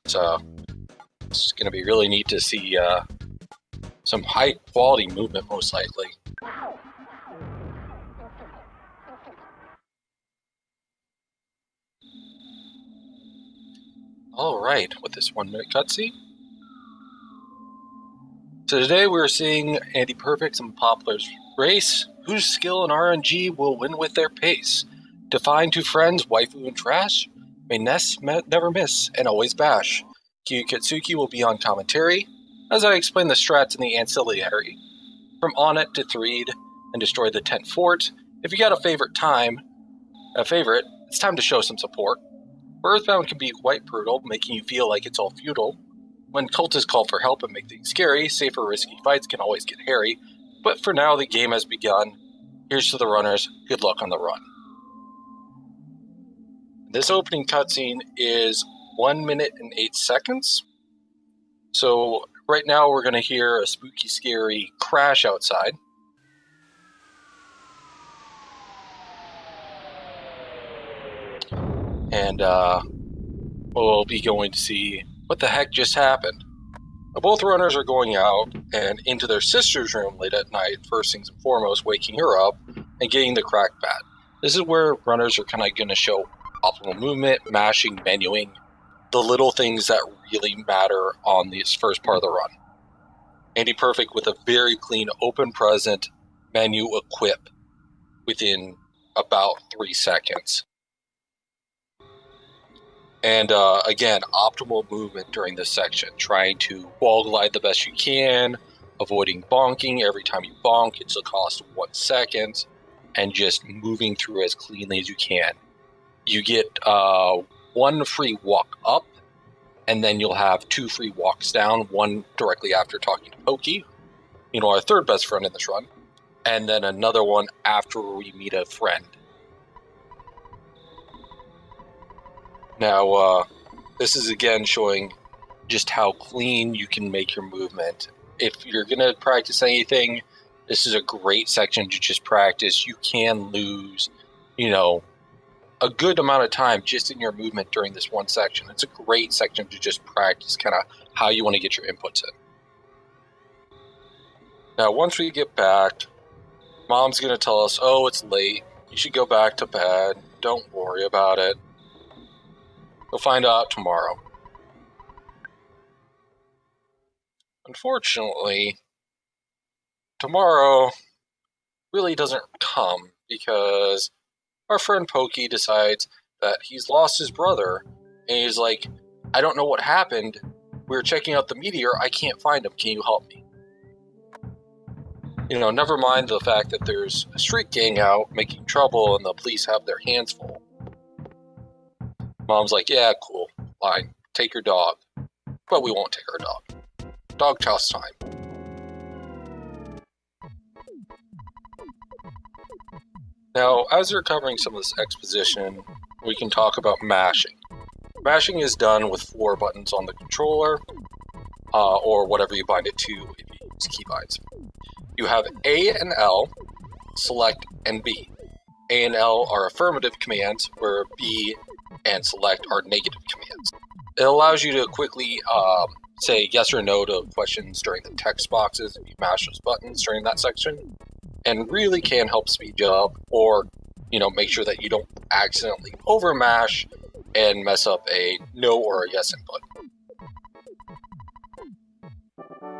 So it's going to be really neat to see some high quality movement, most likely. All right, with this 1 minute cutscene. So today we're seeing AndyPerfect and Popplars race. Whose skill and RNG will win with their pace? Define two friends, waifu and trash. May never miss and always bash. Kyu Kitsuki will be on commentary as I explain the strats in the ancillary. From on it to Threed and destroy the tent fort. If you got a favorite, it's time to show some support. Earthbound can be quite brutal, making you feel like it's all futile. When cultists call for help and make things scary, safer risky fights can always get hairy. But for now, the game has begun. Here's to the runners. Good luck on the run. This opening cutscene is 1 minute and 8 seconds. So right now we're going to hear a spooky, scary crash outside. And we'll be going to see what the heck just happened. Both runners are going out and into their sister's room late at night, first things and foremost, waking her up and getting the crack bat. This is where runners are kind of going to show optimal movement, mashing, menuing, the little things that really matter on this first part of the run. AndyPerfect with a very clean, open present menu equip within about 3 seconds. And again, optimal movement during this section, trying to wall glide the best you can, avoiding bonking. Every time you bonk, it's a cost of 1 second, and just moving through as cleanly as you can. You get 1 free walk up, and then you'll have 2 free walks down, one directly after talking to Pokey, our third best friend in this run, and then another one after we meet a friend. Now, this is again showing just how clean you can make your movement. If you're going to practice anything, this is a great section to just practice. You can lose, a good amount of time just in your movement during this one section. It's a great section to just practice kind of how you want to get your inputs in. Now, once we get back, Mom's going to tell us, oh, it's late. You should go back to bed. Don't worry about it. We'll find out tomorrow. Unfortunately, tomorrow really doesn't come because our friend Pokey decides that he's lost his brother, and he's like, I don't know what happened. We were checking out the meteor. I can't find him. Can you help me? Never mind the fact that there's a street gang out making trouble and the police have their hands full. Mom's like, yeah, cool, fine, take your dog. But we won't take our dog. Dog toss time. Now, as they're covering some of this exposition, we can talk about mashing. Mashing is done with 4 buttons on the controller, or whatever you bind it to if you use keybinds. You have A and L, select, and B. A and L are affirmative commands, where B and select are negative commands. It allows you to quickly say yes or no to questions during the text boxes if you mash those buttons during that section, and really can help speed you up or, make sure that you don't accidentally overmash and mess up a no or a yes input.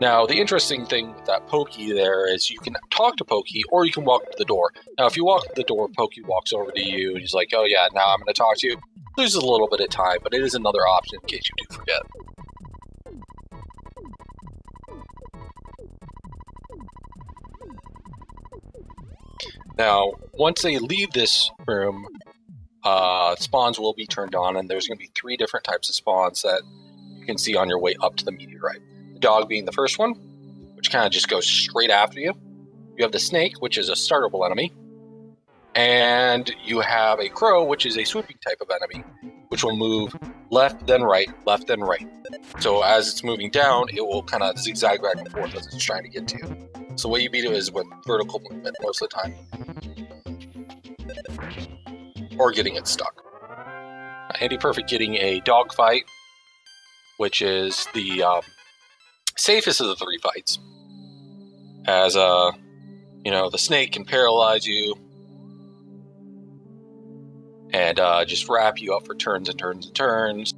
Now, the interesting thing with that Pokey there is you can talk to Pokey or you can walk up to the door. Now, if you walk up to the door, Pokey walks over to you and he's like, oh yeah, now I'm going to talk to you. Loses a little bit of time, but it is another option in case you do forget. Now, once they leave this room, spawns will be turned on, and there's going to be 3 different types of spawns that you can see on your way up to the meteorite. The dog being the first one, which kind of just goes straight after you. You have the snake, which is a startable enemy. And you have a crow, which is a swooping type of enemy, which will move left, then right, left, then right. So as it's moving down, it will kind of zigzag back and forth as it's trying to get to you. So the way you beat it is with vertical movement most of the time. Or getting it stuck. AndyPerfect getting a dogfight which is the safest of the 3 fights. As the snake can paralyze you and just wrap you up for turns and turns and turns.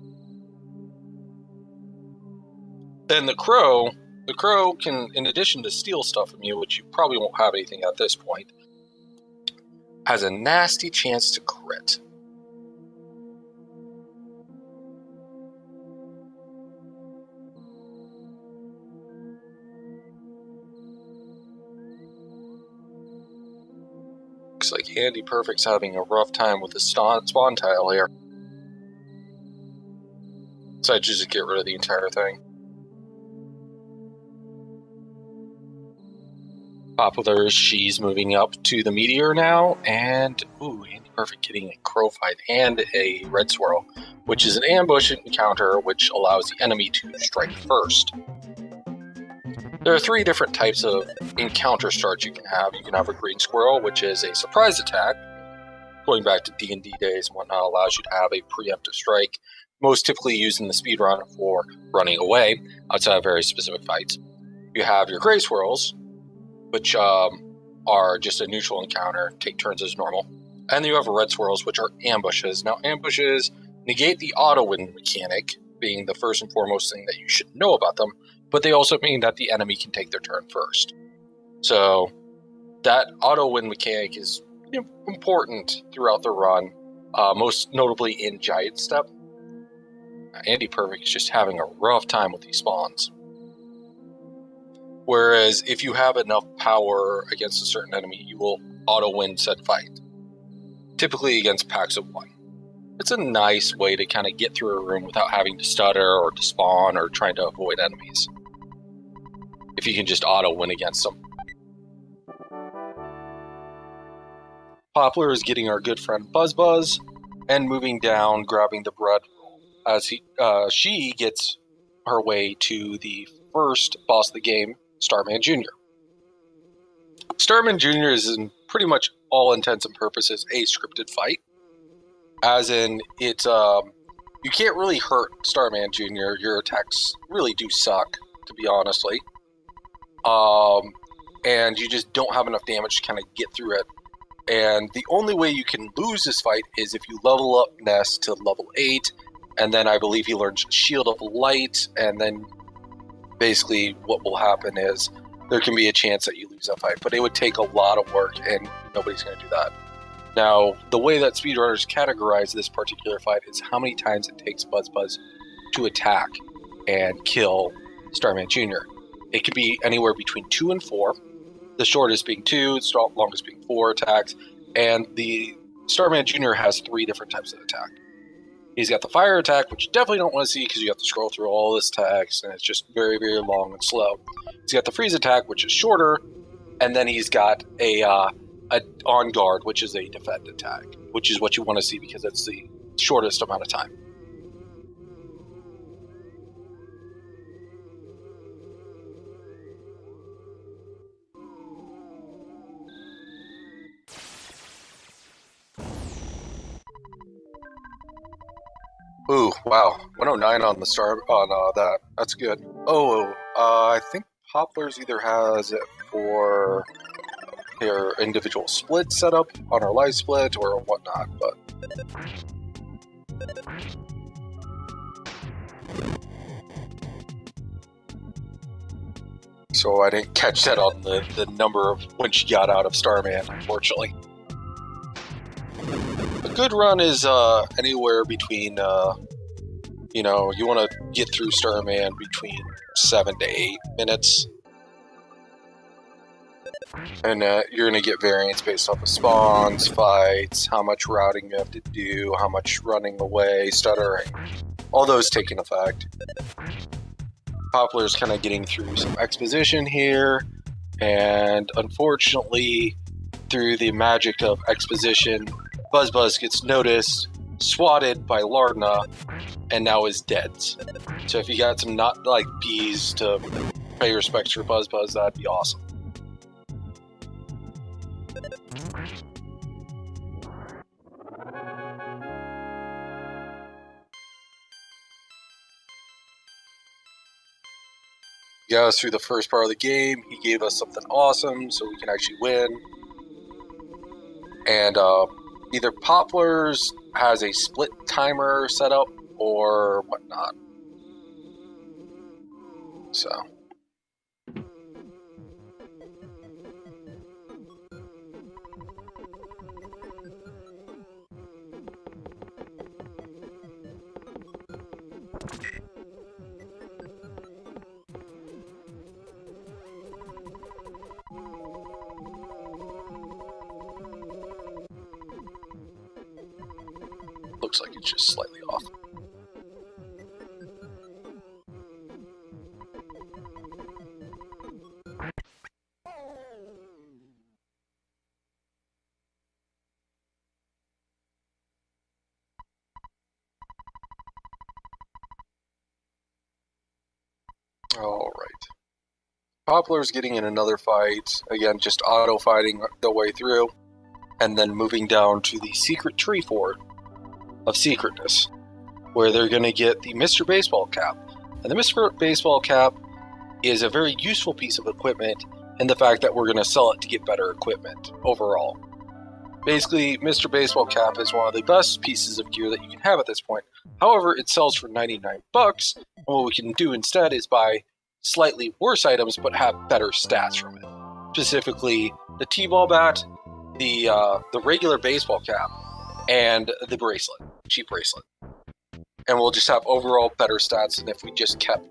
Then the crow can, in addition to steal stuff from you, which you probably won't have anything at this point, has a nasty chance to crit. Looks like AndyPerfect's having a rough time with the spawn tile here. So I just get rid of the entire thing. Popplars, she's moving up to the meteor now, and AndyPerfect getting a crow fight and a red swirl, which is an ambush encounter which allows the enemy to strike first. There are 3 different types of encounter starts you can have. You can have a green squirrel, which is a surprise attack. Going back to D&D days and whatnot, allows you to have a preemptive strike, most typically used in the speedrun for running away outside of very specific fights. You have your gray swirls, which are just a neutral encounter, take turns as normal. And then you have red swirls, which are ambushes. Now, ambushes negate the auto-win mechanic, being the first and foremost thing that you should know about them, but they also mean that the enemy can take their turn first. So that auto-win mechanic is important throughout the run, most notably in Giant Step. AndyPerfect is just having a rough time with these spawns. Whereas if you have enough power against a certain enemy, you will auto-win said fight. Typically against packs of 1. It's a nice way to kind of get through a room without having to stutter or to spawn or trying to avoid enemies. If you can just auto-win against them. Poplar is getting our good friend Buzz and moving down, grabbing the bread roll as she gets her way to the first boss of the game, Starman Jr. Starman Jr. is in pretty much all intents and purposes a scripted fight. As in, it's you can't really hurt Starman Jr. Your attacks really do suck, to be honestly. And you just don't have enough damage to kind of get through it. And the only way you can lose this fight is if you level up Ness to level 8, and then I believe he learns Shield of Light, and then basically what will happen is there can be a chance that you lose that fight, but it would take a lot of work, and nobody's going to do that. Now, the way that speedrunners categorize this particular fight is how many times it takes Buzz to attack and kill Starman Jr. It could be anywhere between 2 and 4, the shortest being 2, the longest being 4 attacks, and the Starman Jr. has 3 different types of attack. He's got the fire attack, which you definitely don't want to see because you have to scroll through all this text, and it's just very, very long and slow. He's got the freeze attack, which is shorter, and then he's got a on guard, which is a defend attack, which is what you want to see because it's the shortest amount of time. Ooh, wow. 109 on the that. That's good. I think Popplars either has it for their individual split setup on our live split or whatnot, but so I didn't catch that on the number of when she got out of Starman, unfortunately. A good run is anywhere between, you want to get through Starman between 7 to 8 minutes. And you're going to get variance based off of spawns, fights, how much routing you have to do, how much running away, stuttering. All those take an effect. Poplar's kind of getting through some exposition here. And unfortunately, through the magic of exposition, Buzz gets noticed, swatted by Lardna, and now is dead. So if you got some not like bees to pay respects for Buzz, that'd be awesome. He got us through the first part of the game. He gave us something awesome so we can actually win. And either Popplars has a split timer set up or whatnot. So. Looks like it's just slightly off. All right. Poplar's getting in another fight. Again, just auto-fighting the way through. And then moving down to the secret tree fort of secretness, where they're going to get the Mr. Baseball cap. And the Mr. Baseball cap is a very useful piece of equipment in the fact that we're going to sell it to get better equipment overall. Basically, Mr. Baseball cap is one of the best pieces of gear that you can have at this point. However, it sells for 99 bucks, and what we can do instead is buy slightly worse items but have better stats from it. Specifically, the T-ball bat, the regular baseball cap, and the bracelet, cheap bracelet. And we'll just have overall better stats than if we just kept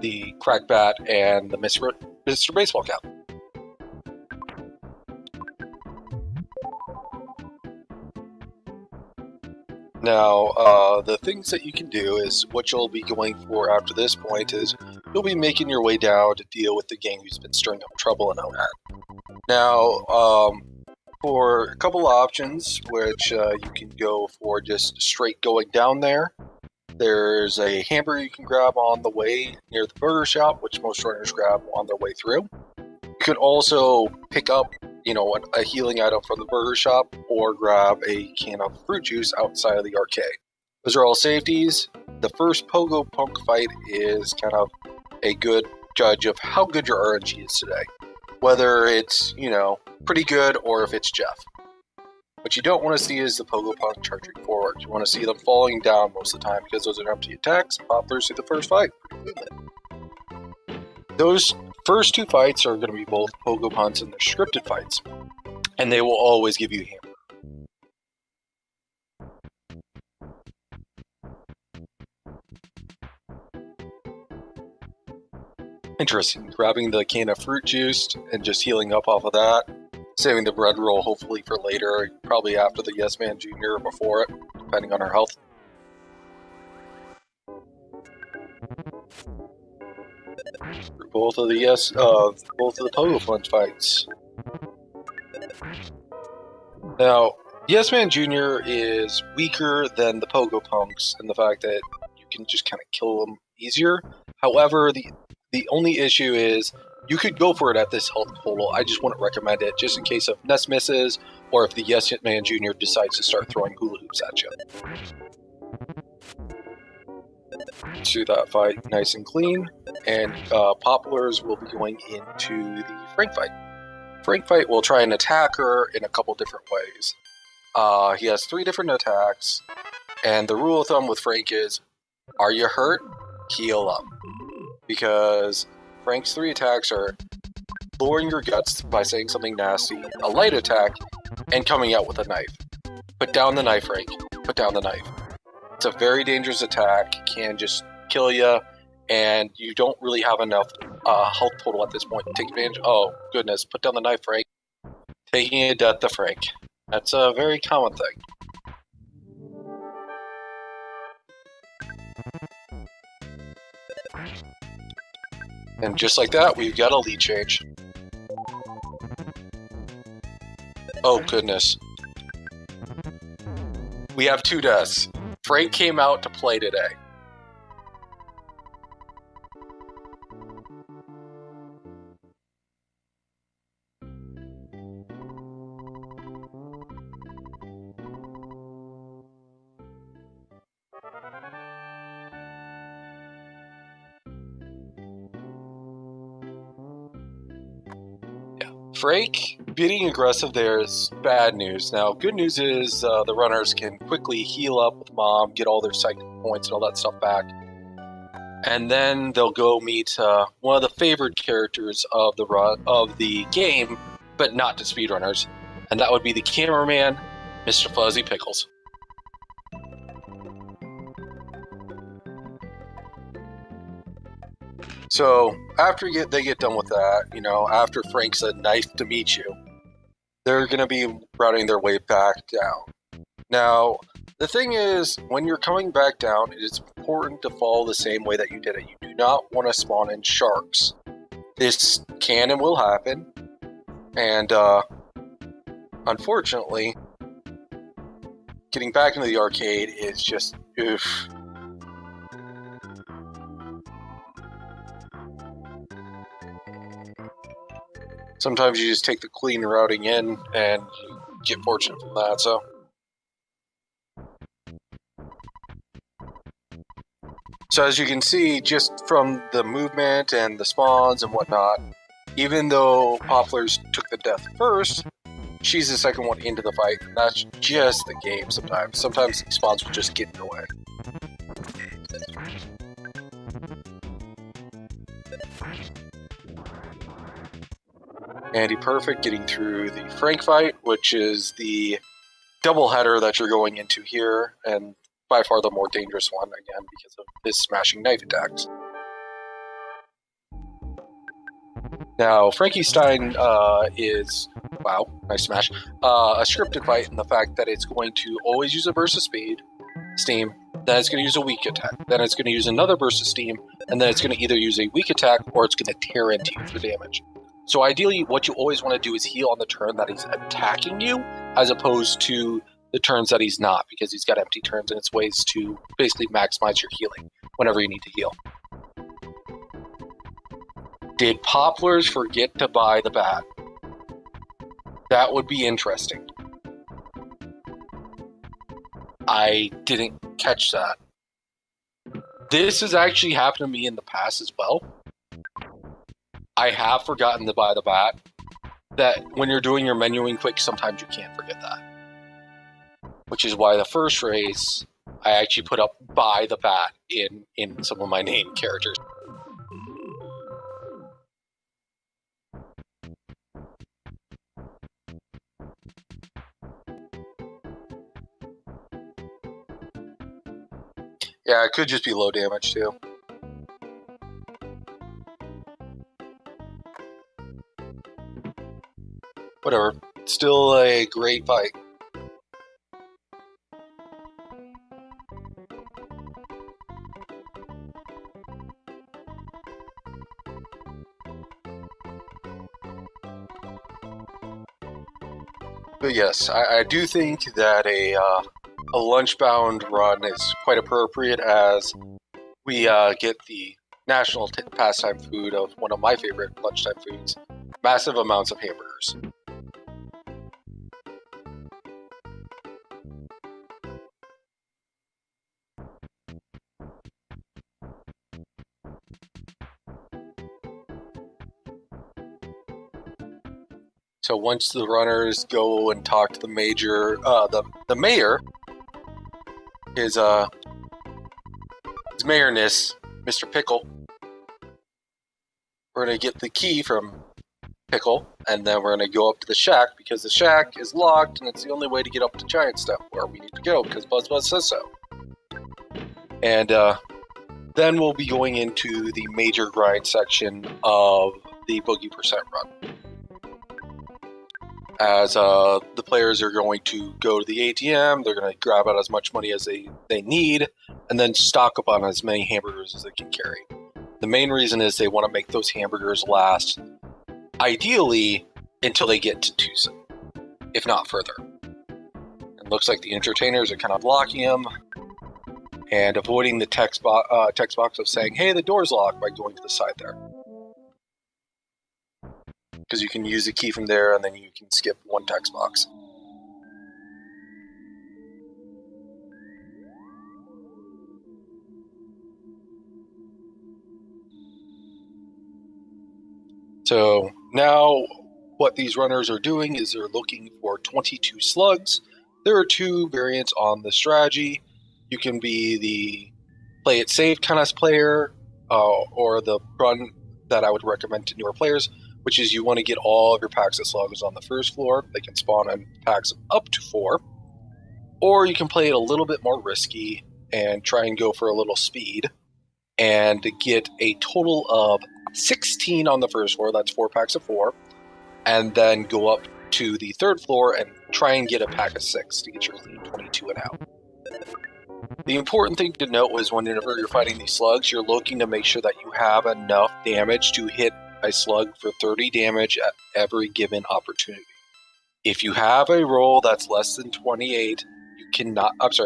the crack bat and the Mr. Baseball cap. Now, the things that you can do is what you'll be going for after this point is you'll be making your way down to deal with the gang who's been stirring up trouble in Onat. Now, for a couple options, which you can go for just straight going down there. There's a hamburger you can grab on the way near the burger shop, which most runners grab on their way through. You can also pick up, a healing item from the burger shop or grab a can of fruit juice outside of the arcade. Those are all safeties. The first Pogo Punk fight is kind of a good judge of how good your RNG is today. Whether it's, pretty good or if it's Jeff. What you don't want to see is the Pogo Punk charging forward. You want to see them falling down most of the time because those are empty attacks. Popplars through the first fight. Those first two fights are going to be both Pogo Punks and they're scripted fights. And they will always give you hammer. Interesting. Grabbing the can of fruit juice and just healing up off of that. Saving the bread roll hopefully for later, probably after the Yes Man Jr. or before it, depending on our health. For both of the Pogo Punch fights. Now, Yes Man Jr. is weaker than the Pogo Punks in the fact that you can just kind of kill them easier. However, the only issue is you could go for it at this health total. I just wouldn't recommend it, just in case of Nest misses, or if the Yes Man Jr. decides to start throwing hula hoops at you. To that fight nice and clean, and Popplars will be going into the Frank fight. Frank fight will try and attack her in a couple different ways. He has 3 different attacks, and the rule of thumb with Frank is, are you hurt? Heal up. Because Frank's 3 attacks are lowering your guts by saying something nasty, a light attack, and coming out with a knife. Put down the knife, Frank. Put down the knife. It's a very dangerous attack. It can just kill you, and you don't really have enough health total at this point to take advantage. Oh, goodness. Put down the knife, Frank. Taking a death to Frank. That's a very common thing. And just like that, we've got a lead change. Oh, goodness. We have 2 deaths. Frank came out to play today. Frank being aggressive there is bad news. Now, good news is the runners can quickly heal up with Mom, get all their psychic points and all that stuff back. And then they'll go meet one of the favorite characters of the game, but not to speedrunners, and that would be the cameraman, Mr. Fuzzy Pickles. So after they get done with that, after Frank said nice to meet you, they're going to be routing their way back down. Now, the thing is, when you're coming back down, it is important to follow the same way that you did it. You do not want to spawn in sharks. This can and will happen, and unfortunately, getting back into the arcade is just oof. Sometimes you just take the clean routing in and you get fortunate from that, so. So as you can see, just from the movement and the spawns and whatnot, even though Popplars took the death first, she's the second one into the fight, and that's just the game sometimes. Sometimes the spawns will just get in the way. AndyPerfect getting through the Frank fight, which is the double header that you're going into here, and by far the more dangerous one, again, because of his smashing knife attacks. Now, Frankenstein is, wow, nice smash, a scripted fight in the fact that it's going to always use a burst of steam, then it's going to use a weak attack, then it's going to use another burst of steam, and then it's going to either use a weak attack or it's going to tear into you for damage. So ideally, what you always want to do is heal on the turn that he's attacking you, as opposed to the turns that he's not, because he's got empty turns, and it's ways to basically maximize your healing whenever you need to heal. Did Popplars forget to buy the bat? That would be interesting. I didn't catch that. This has actually happened to me in the past as well. I have forgotten to buy the bat. That when you're doing your menuing quick, sometimes you can't forget that. Which is why the first race, I actually put up buy the bat in some of my name characters. Yeah, it could just be low damage too. Whatever. Still a great fight. But yes, I do think that a lunch-bound run is quite appropriate, as we get the national pastime food of one of my favorite lunchtime foods, massive amounts of hamburgers. So once the runners go and talk to the the mayor, his mayorness, Mr. Pickle, we're gonna get the key from Pickle, and then we're gonna go up to the shack, because the shack is locked, and it's the only way to get up to Giant Step, where we need to go, because BuzzBuzz says so. And then we'll be going into the major grind section of the Boogie Percent run, as the players are going to go to the ATM, they're going to grab out as much money as they need, and then stock up on as many hamburgers as they can carry. The main reason is they want to make those hamburgers last, ideally, until they get to Tucson, if not further. It looks like the entertainers are kind of blocking them, and avoiding the text box of saying, hey, the door's locked, by going to the side there. Because you can use the key from there, and then you can skip one text box. So now what these runners are doing is they're looking for 22 slugs. There are two variants on the strategy. You can be the play it safe kind of player, or the run that I would recommend to newer players, which is you want to get all of your packs of slugs on the first floor. They can spawn in packs of up to 4. Or you can play it a little bit more risky and try and go for a little speed and get a total of 16 on the first floor. That's 4 packs of 4. And then go up to the third floor and try and get a pack of 6 to get your lead 22 and out. The important thing to note is whenever you're fighting these slugs, you're looking to make sure that you have enough damage to hit a slug for 30 damage at every given opportunity. If you have a roll that's less than 28,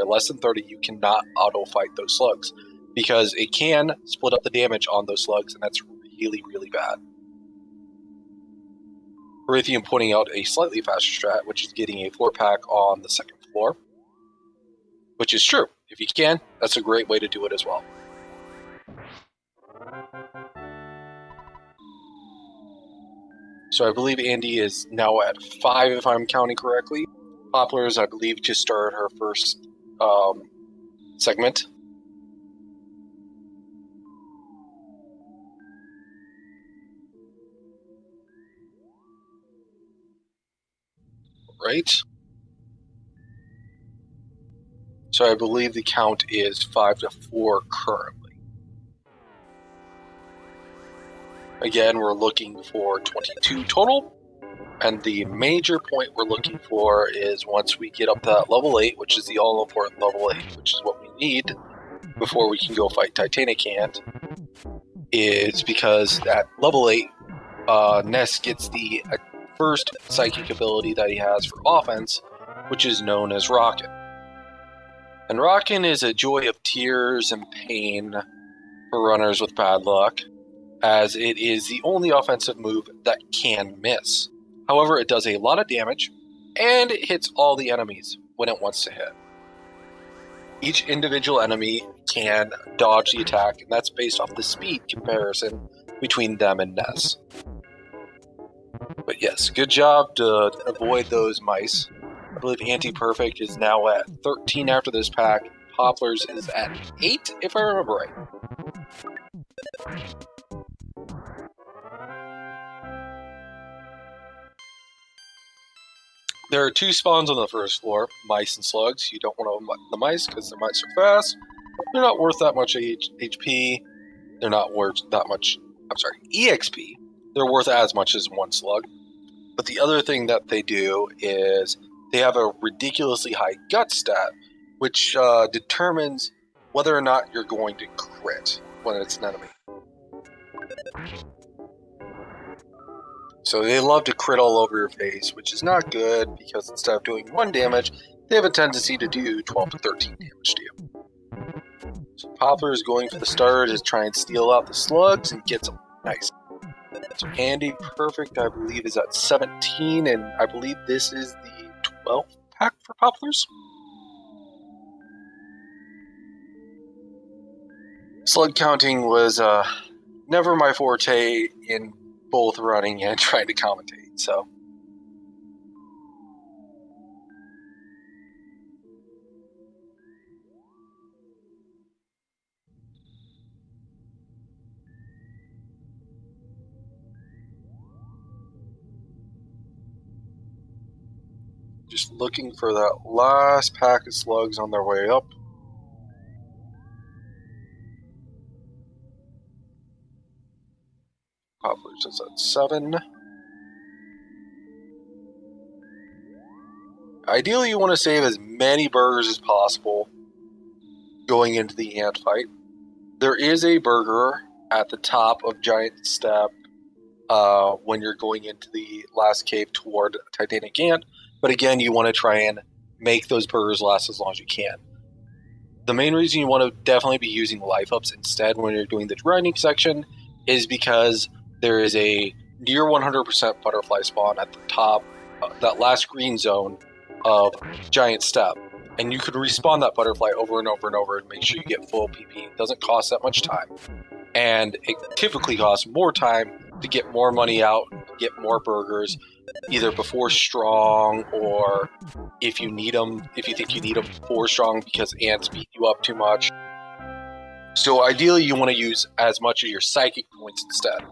less than 30, you cannot auto fight those slugs because it can split up the damage on those slugs, and that's really, really bad. Earthbound pointing out a slightly faster strat, which is getting a floor pack on the second floor, which is true. If you can, that's a great way to do it as well. So I believe Andy is now at 5, if I'm counting correctly. Popplars, I believe, just started her first segment. Right? So I believe the count is 5-4 currently. Again, we're looking for 22 total. And the major point we're looking for is once we get up to that level 8, which is the all-important level 8, which is what we need before we can go fight Titanic Ant, is because at level 8, Ness gets the first psychic ability that he has for offense, which is known as Rockin'. And Rockin' is a joy of tears and pain for runners with bad luck, as it is the only offensive move that can miss. However, it does a lot of damage, and it hits all the enemies when it wants to hit. Each individual enemy can dodge the attack, and that's based off the speed comparison between them and Ness. But yes, good job to avoid those mice. I believe AndyPerfect is now at 13 after this pack. Popplars is at 8, if I remember right. There are 2 spawns on the first floor, mice and slugs. You don't want the mice because the mice are fast. They're not worth that much HP. They're not worth that much, EXP. They're worth as much as 1 slug. But the other thing that they do is they have a ridiculously high gut stat, which determines whether or not you're going to crit when it's an enemy. So they love to crit all over your face, which is not good because instead of doing 1 damage, they have a tendency to do 12 to 13 damage to you. So Poplar is going for the start to try and steal out the slugs and get some. Nice. So AndyPerfect, I believe, is at 17, and I believe this is the 12th pack for Popplars. Slug counting was never my forte in both running and trying to commentate, so. Just looking for that last pack of slugs on their way up. Popplars is at 7. Ideally, you want to save as many burgers as possible going into the ant fight. There is a burger at the top of Giant Step when you're going into the last cave toward Titanic Ant, but again, you want to try and make those burgers last as long as you can. The main reason you want to definitely be using life ups instead when you're doing the grinding section is because there is a near 100% butterfly spawn at the top, that last green zone of Giant Step. And you could respawn that butterfly over and over and over and make sure you get full PP. It doesn't cost that much time. And it typically costs more time to get more money out, get more burgers, either before strong or if you need them, if you think you need them before strong because ants beat you up too much. So ideally you want to use as much of your psychic points instead.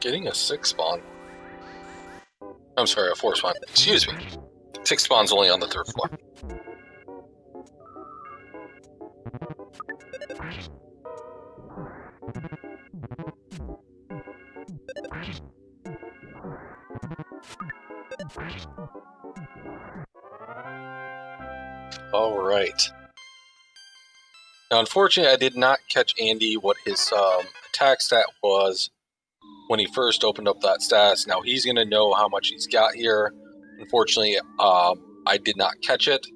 Getting a 6 spawn. I'm sorry, a 4 spawn. Excuse me. 6 spawn's only on the 3rd floor. Alright. Now, unfortunately, I did not catch Andy what his attack stat was when he first opened up that stats. Now, he's going to know how much he's got here. Unfortunately, I did not catch it,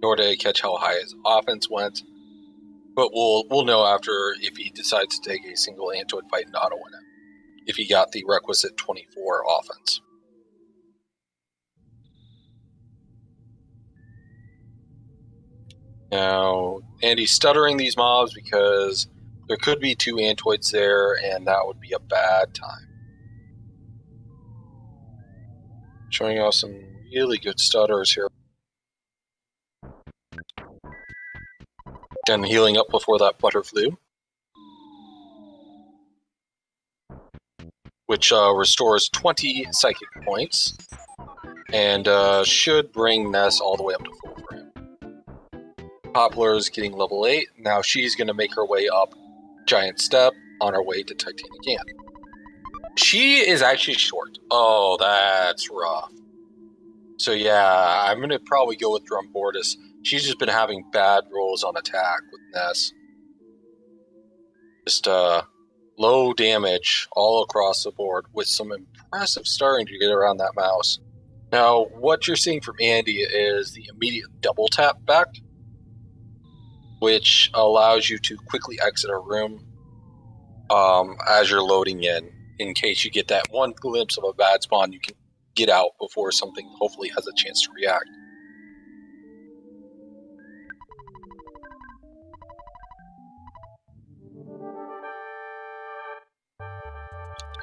nor did I catch how high his offense went. But we'll know after if he decides to take a single Antoid fight and auto-win it, if he got the requisite 24 offense. Now, Andy's stuttering these mobs because there could be 2 Antoids there, and that would be a bad time. Showing off some really good stutters here. And healing up before that butter flew, which restores 20 psychic points, and should bring Ness all the way up to full for him. Popplars getting level 8. Now she's going to make her way up giant step on her way to Titanic Ant. She is actually short. Oh, that's rough. So yeah, I'm going to probably go with Drumbordus. She's just been having bad rolls on attack with Ness. Just low damage all across the board with some impressive starting to get around that mouse. Now, what you're seeing from Andy is the immediate double tap back, which allows you to quickly exit a room as you're loading in case you get that one glimpse of a bad spawn, you can get out before something hopefully has a chance to react.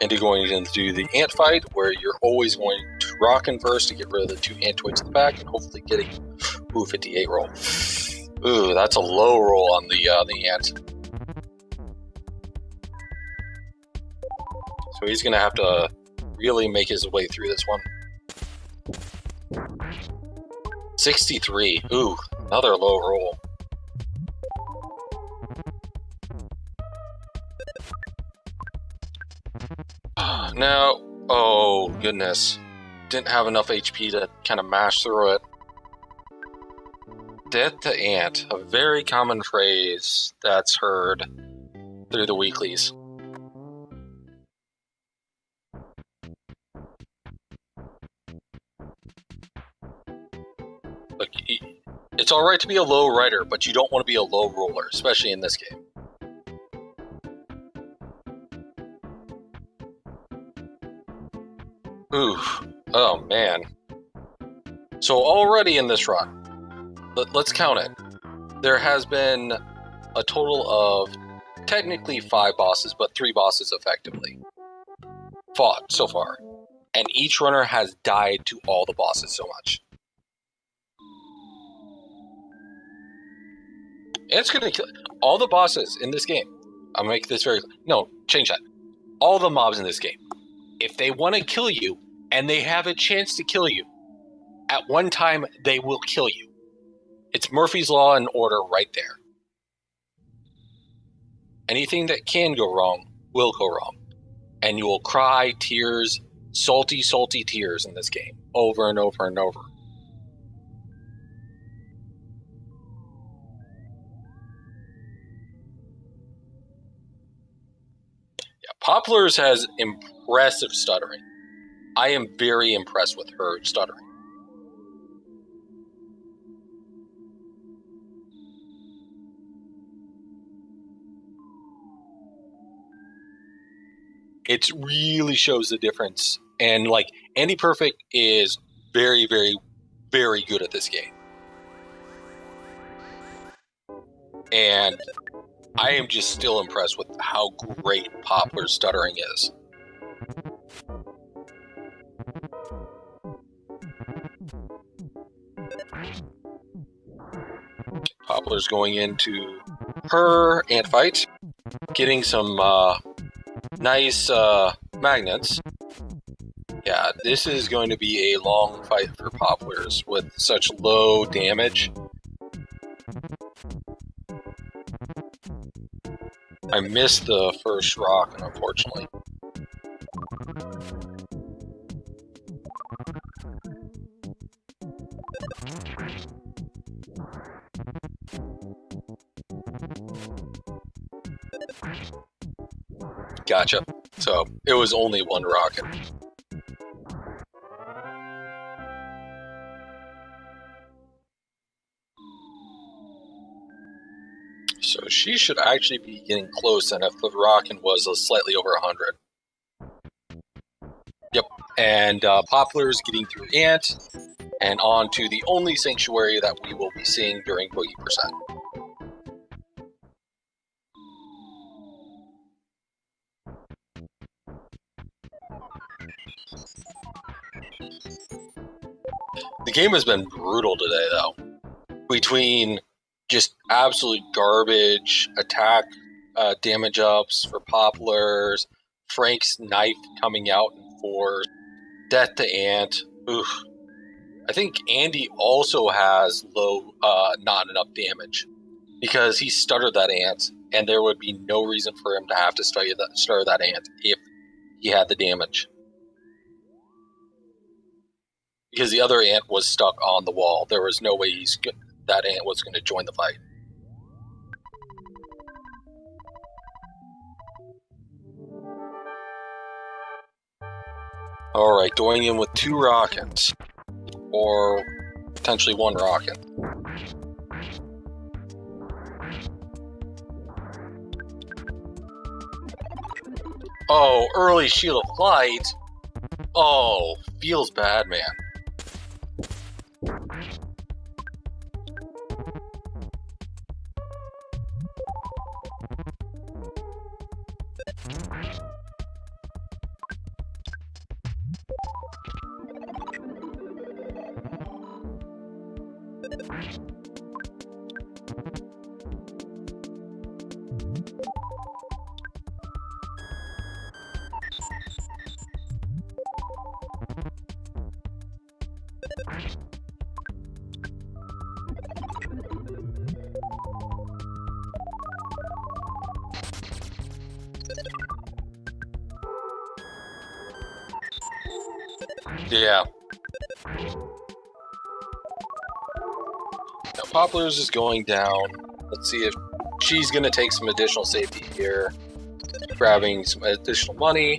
Andy going into the ant fight, where you're always going to rock in first to get rid of the 2 Antoids in the back, and hopefully getting 58 roll. Ooh, that's a low roll on the ant. So he's gonna have to really make his way through this one. 63. Ooh, another low roll. Now, oh goodness, didn't have enough HP to kind of mash through it. Death to ant, a very common phrase that's heard through the weeklies. Look, it's alright to be a low rider, but you don't want to be a low roller, especially in this game. Oof. Oh man. So already in this run, let's count it. There has been a total of technically 5 bosses, but 3 bosses effectively fought so far. And each runner has died to all the bosses so much. And it's gonna kill all the bosses in this game. I'll make this very... No, change that. All the mobs in this game. If they want to kill you, and they have a chance to kill you, at one time, they will kill you. It's Murphy's Law and order right there. Anything that can go wrong will go wrong. And you will cry tears, salty, salty tears in this game, over and over and over. Yeah, Popplars has impressive stuttering. I am very impressed with her stuttering. It really shows the difference. And like AndyPerfect is very, very, very good at this game. And I am just still impressed with how great Popplars stuttering is. Popplars going into her ant fight, getting some nice magnets. Yeah, this is going to be a long fight for Popplars with such low damage. I missed the first rock, unfortunately. Gotcha. So it was only one rocket. So she should actually be getting close, and if the rocket was slightly over 100. Yep, and Popplars getting through Ant, and on to the only sanctuary that we will be seeing during Boogie Percent. The game has been brutal today, though. Between just absolute garbage attack damage ups for Popplars, Frank's knife coming out in force, death to Ant. Oof. I think Andy also has low, not enough damage because he stuttered that Ant, and there would be no reason for him to have to stutter that Ant if he had the damage. Because the other Ant was stuck on the wall. There was no way that Ant was going to join the fight. Alright, going in with 2 rockets. Or potentially 1 rocket. Oh, early shield of flight. Oh, feels bad, man. Yeah. Now Popplars is going down. Let's see if she's going to take some additional safety here. Grabbing some additional money,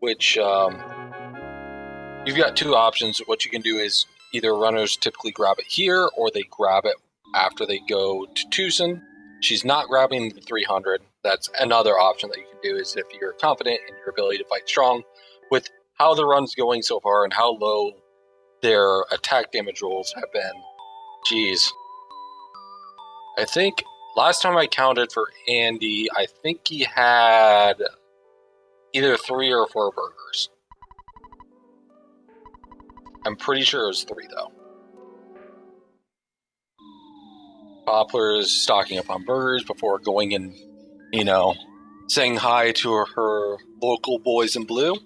which you've got 2 options. What you can do is either runners typically grab it here or they grab it after they go to Tucson. She's not grabbing the 300. That's another option that you can do is if you're confident in your ability to fight strong with how the run's going so far and how low their attack damage rolls have been. Jeez. I think last time I counted for Andy, I think he had either 3 or 4 burgers. I'm pretty sure it was 3, though. Popplars stocking up on burgers before going and, saying hi to her local boys in blue.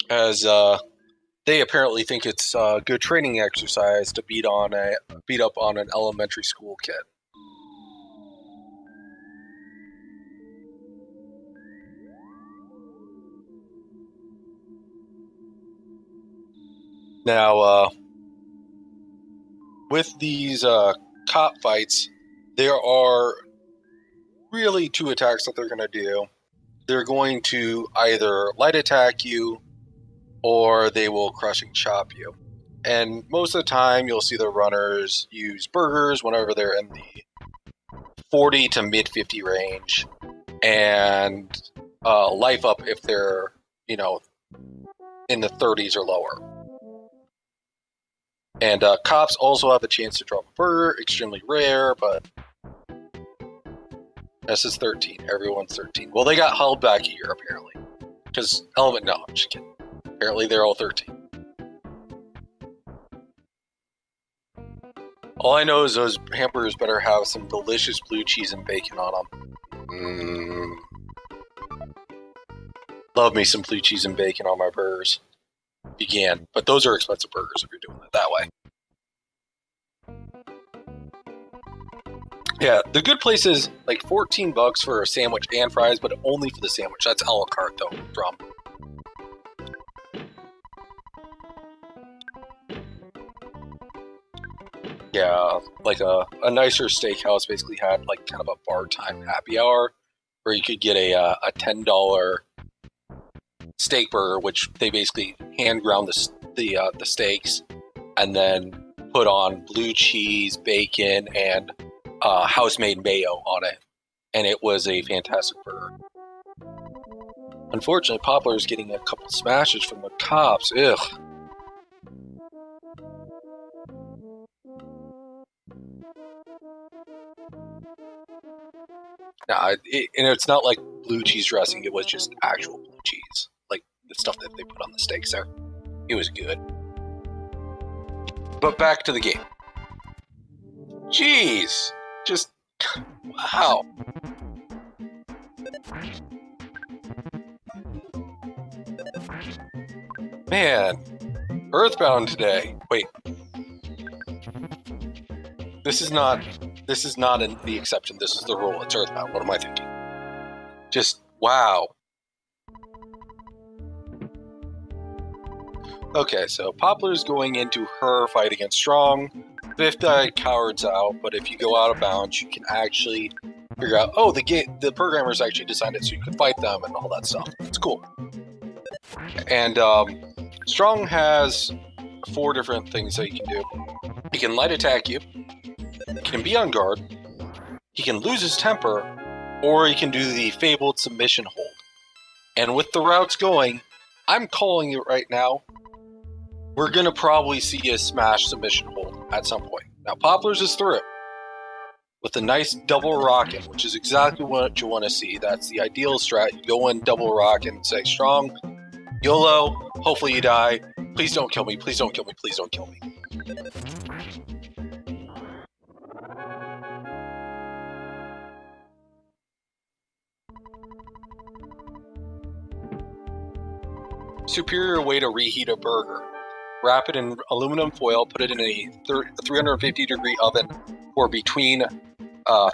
As they apparently think it's a good training exercise to beat up on an elementary school kid. Now, with these cop fights, there are really 2 attacks that they're going to do. They're going to either light attack you, or they will crush and chop you. And most of the time, you'll see the runners use burgers whenever they're in the 40 to mid 50 range, and life up if they're, in the 30s or lower. And cops also have a chance to drop a burger, extremely rare, but this is 13. Everyone's 13. Well, they got held back a year, apparently. Because, no, I'm just kidding. Apparently, they're all 13. All I know is those hamburgers better have some delicious blue cheese and bacon on them. Love me some blue cheese and bacon on my burgers. You can, but those are expensive burgers if you're doing it that way. Yeah, the good place is like $14 for a sandwich and fries, but only for the sandwich. That's a la carte though, from. Yeah, like a nicer steakhouse basically had like kind of a bar time happy hour where you could get a $10 steak burger, which they basically hand ground the steaks and then put on blue cheese, bacon, and house-made mayo on it, and it was a fantastic burger. Unfortunately, Popplars getting a couple smashes from the cops. Ugh. Nah, and it's not like blue cheese dressing. It was just actual blue cheese, like the stuff that they put on the steaks there. It was good. But back to the game. Jeez, just wow. Man, Earthbound today. Wait, this is not the exception. This is the rule. It's Earthbound. What am I thinking? Just wow. Okay, so Poplar's going into her fight against Strong. Fifth guy cowards out, but if you go out of bounds, you can actually figure out, oh, the programmers actually designed it so you can fight them and all that stuff. It's cool. And Strong has 4 different things that he can do. He can light attack you, he can be on guard, he can lose his temper, or he can do the fabled submission hold. And with the routes going, I'm calling it right now, we're going to probably see a smash submission hold at some point. Now, Popplars is through with a nice double rockin', which is exactly what you want to see. That's the ideal strat. You go in double rockin' and say, Strong, YOLO, hopefully you die. Please don't kill me, please don't kill me, please don't kill me. Superior way to reheat a burger. Wrap it in aluminum foil, put it in a 350-degree oven for between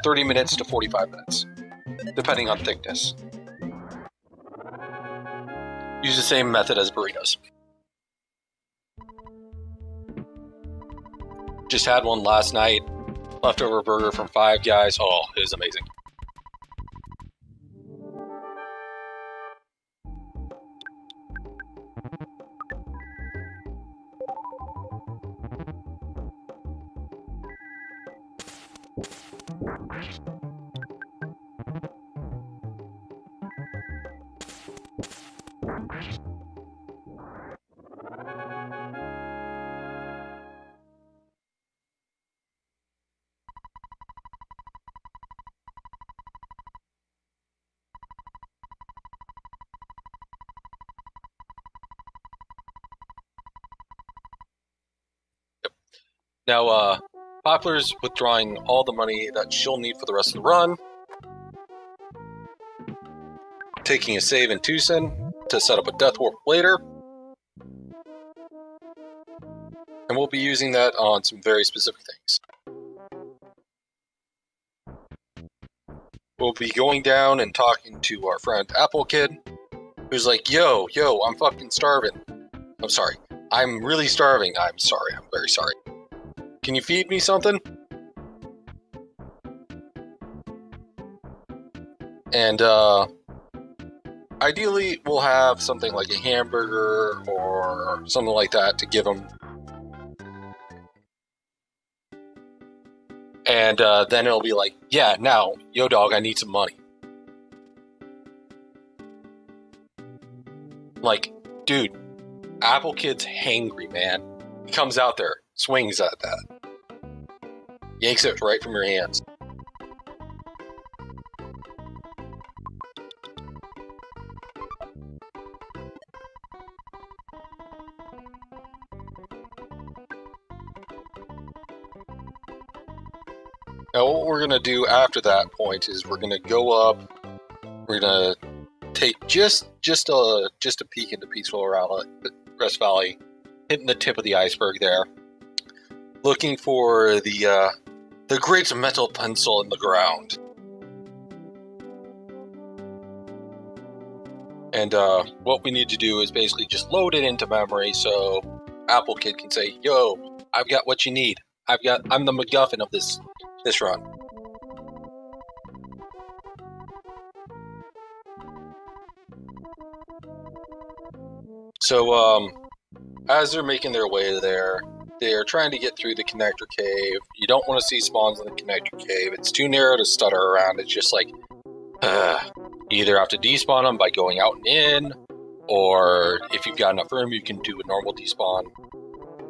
30 minutes to 45 minutes, depending on thickness. Use the same method as burritos. Just had one last night. Leftover burger from Five Guys. Oh, it was amazing. Now, Poplar's withdrawing all the money that she'll need for the rest of the run. Taking a save in Tucson to set up a death warp later. And we'll be using that on some very specific things. We'll be going down and talking to our friend Apple Kid, who's like, yo, I'm fucking starving. I'm sorry. I'm really starving. I'm sorry. I'm very sorry. Can you feed me something? And ideally, we'll have something like a hamburger or something like that to give him And then it'll be like, yeah, now, yo dog, I need some money. Like, dude, Apple Kid's hangry, man. He comes out there, swings at that, yanks it right from your hands. Now, what we're going to do after that point is we're going to go up, we're going to take just a peek into Peaceful Rest Valley, hitting the tip of the iceberg there, looking for the great metal pencil in the ground. And what we need to do is basically just load it into memory so Apple Kid can say, yo, I've got what you need. I'm the MacGuffin of this run. So as they're making their way there, they're trying to get through the connector cave. You don't want to see spawns in the connector cave. It's too narrow to stutter around. It's just like, you either have to despawn them by going out and in, or if you've got enough room, you can do a normal despawn,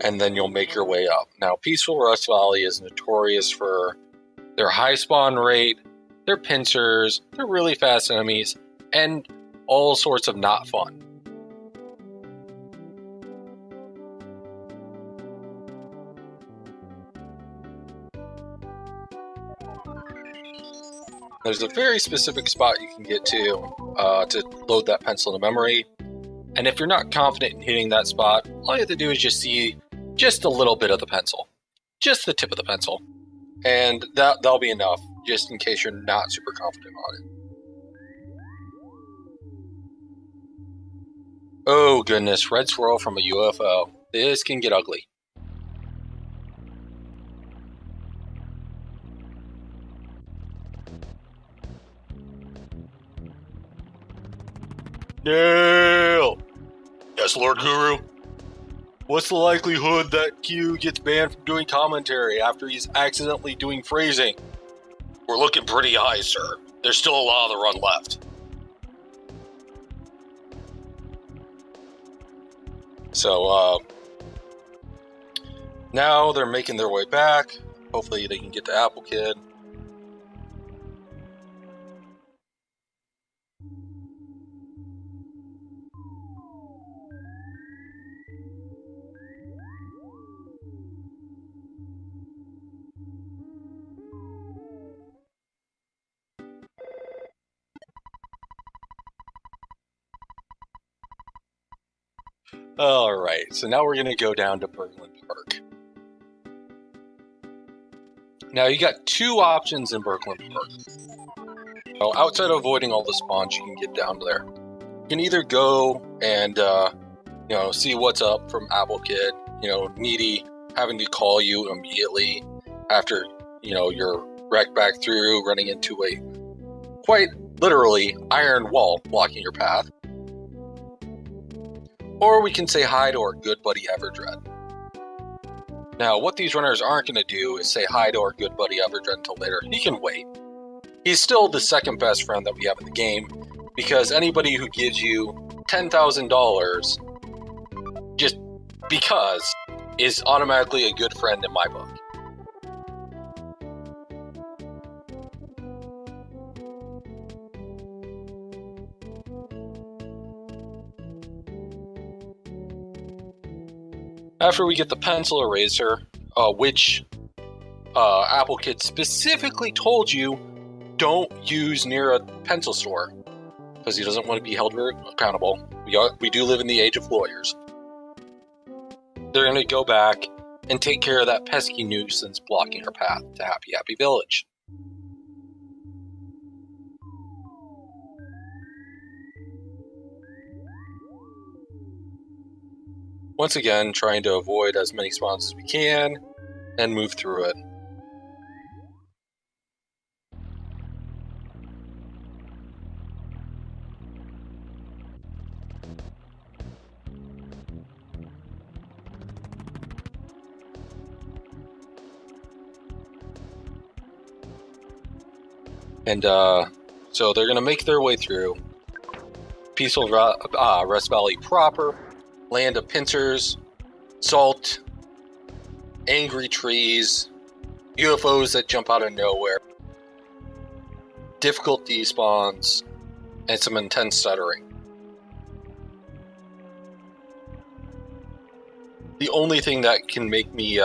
and then you'll make your way up. Now, Peaceful Rest Valley is notorious for their high spawn rate, their pincers, their really fast enemies, and all sorts of not fun. There's a very specific spot you can get to load that pencil into memory. And if you're not confident in hitting that spot, all you have to do is just see just a little bit of the pencil. Just the tip of the pencil. And that'll be enough, just in case you're not super confident on it. Oh goodness, red swirl from a UFO. This can get ugly. Nail! Yes, Lord Guru. What's the likelihood that Q gets banned from doing commentary after he's accidentally doing phrasing? We're looking pretty high, sir. There's still a lot of the run left. So, now they're making their way back. Hopefully they can get to Apple Kid. Alright, so now we're going to go down to Berglund Park. Now you got two options in Berglund Park. So outside of avoiding all the spawns, you can get down there. You can either go and see what's up from Apple Kid, Needy having to call you immediately after you're wrecked back through, running into a quite literally iron wall blocking your path. Or we can say hi to our good buddy Everdread. Now, what these runners aren't going to do is say hi to our good buddy Everdread until later. He can wait. He's still the second best friend that we have in the game, because anybody who gives you $10,000 just because is automatically a good friend in my book. After we get the pencil eraser, which Apple Kid specifically told you don't use near a pencil store, because he doesn't want to be held accountable. We do live in the age of lawyers. They're going to go back and take care of that pesky nuisance blocking our path to Happy Happy Village. Once again, trying to avoid as many spawns as we can and move through it. And so they're gonna make their way through peaceful Rest Valley proper, land of pincers, salt, angry trees, UFOs that jump out of nowhere, difficult despawns, and some intense stuttering. The only thing that can make me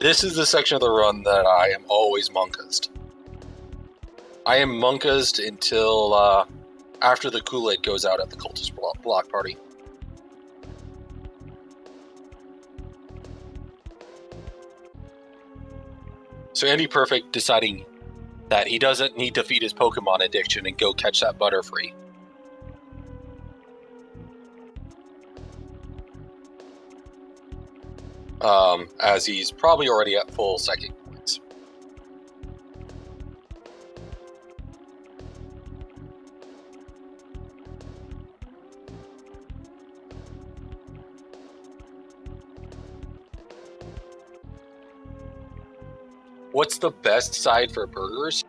this is the section of the run that I am always monkazed. I am monkazed until after the Kool-Aid goes out at the cultist block party. So AndyPerfect deciding that he doesn't need to feed his Pokemon addiction and go catch that Butterfree. As he's probably already at full psychic points. What's the best side for burgers?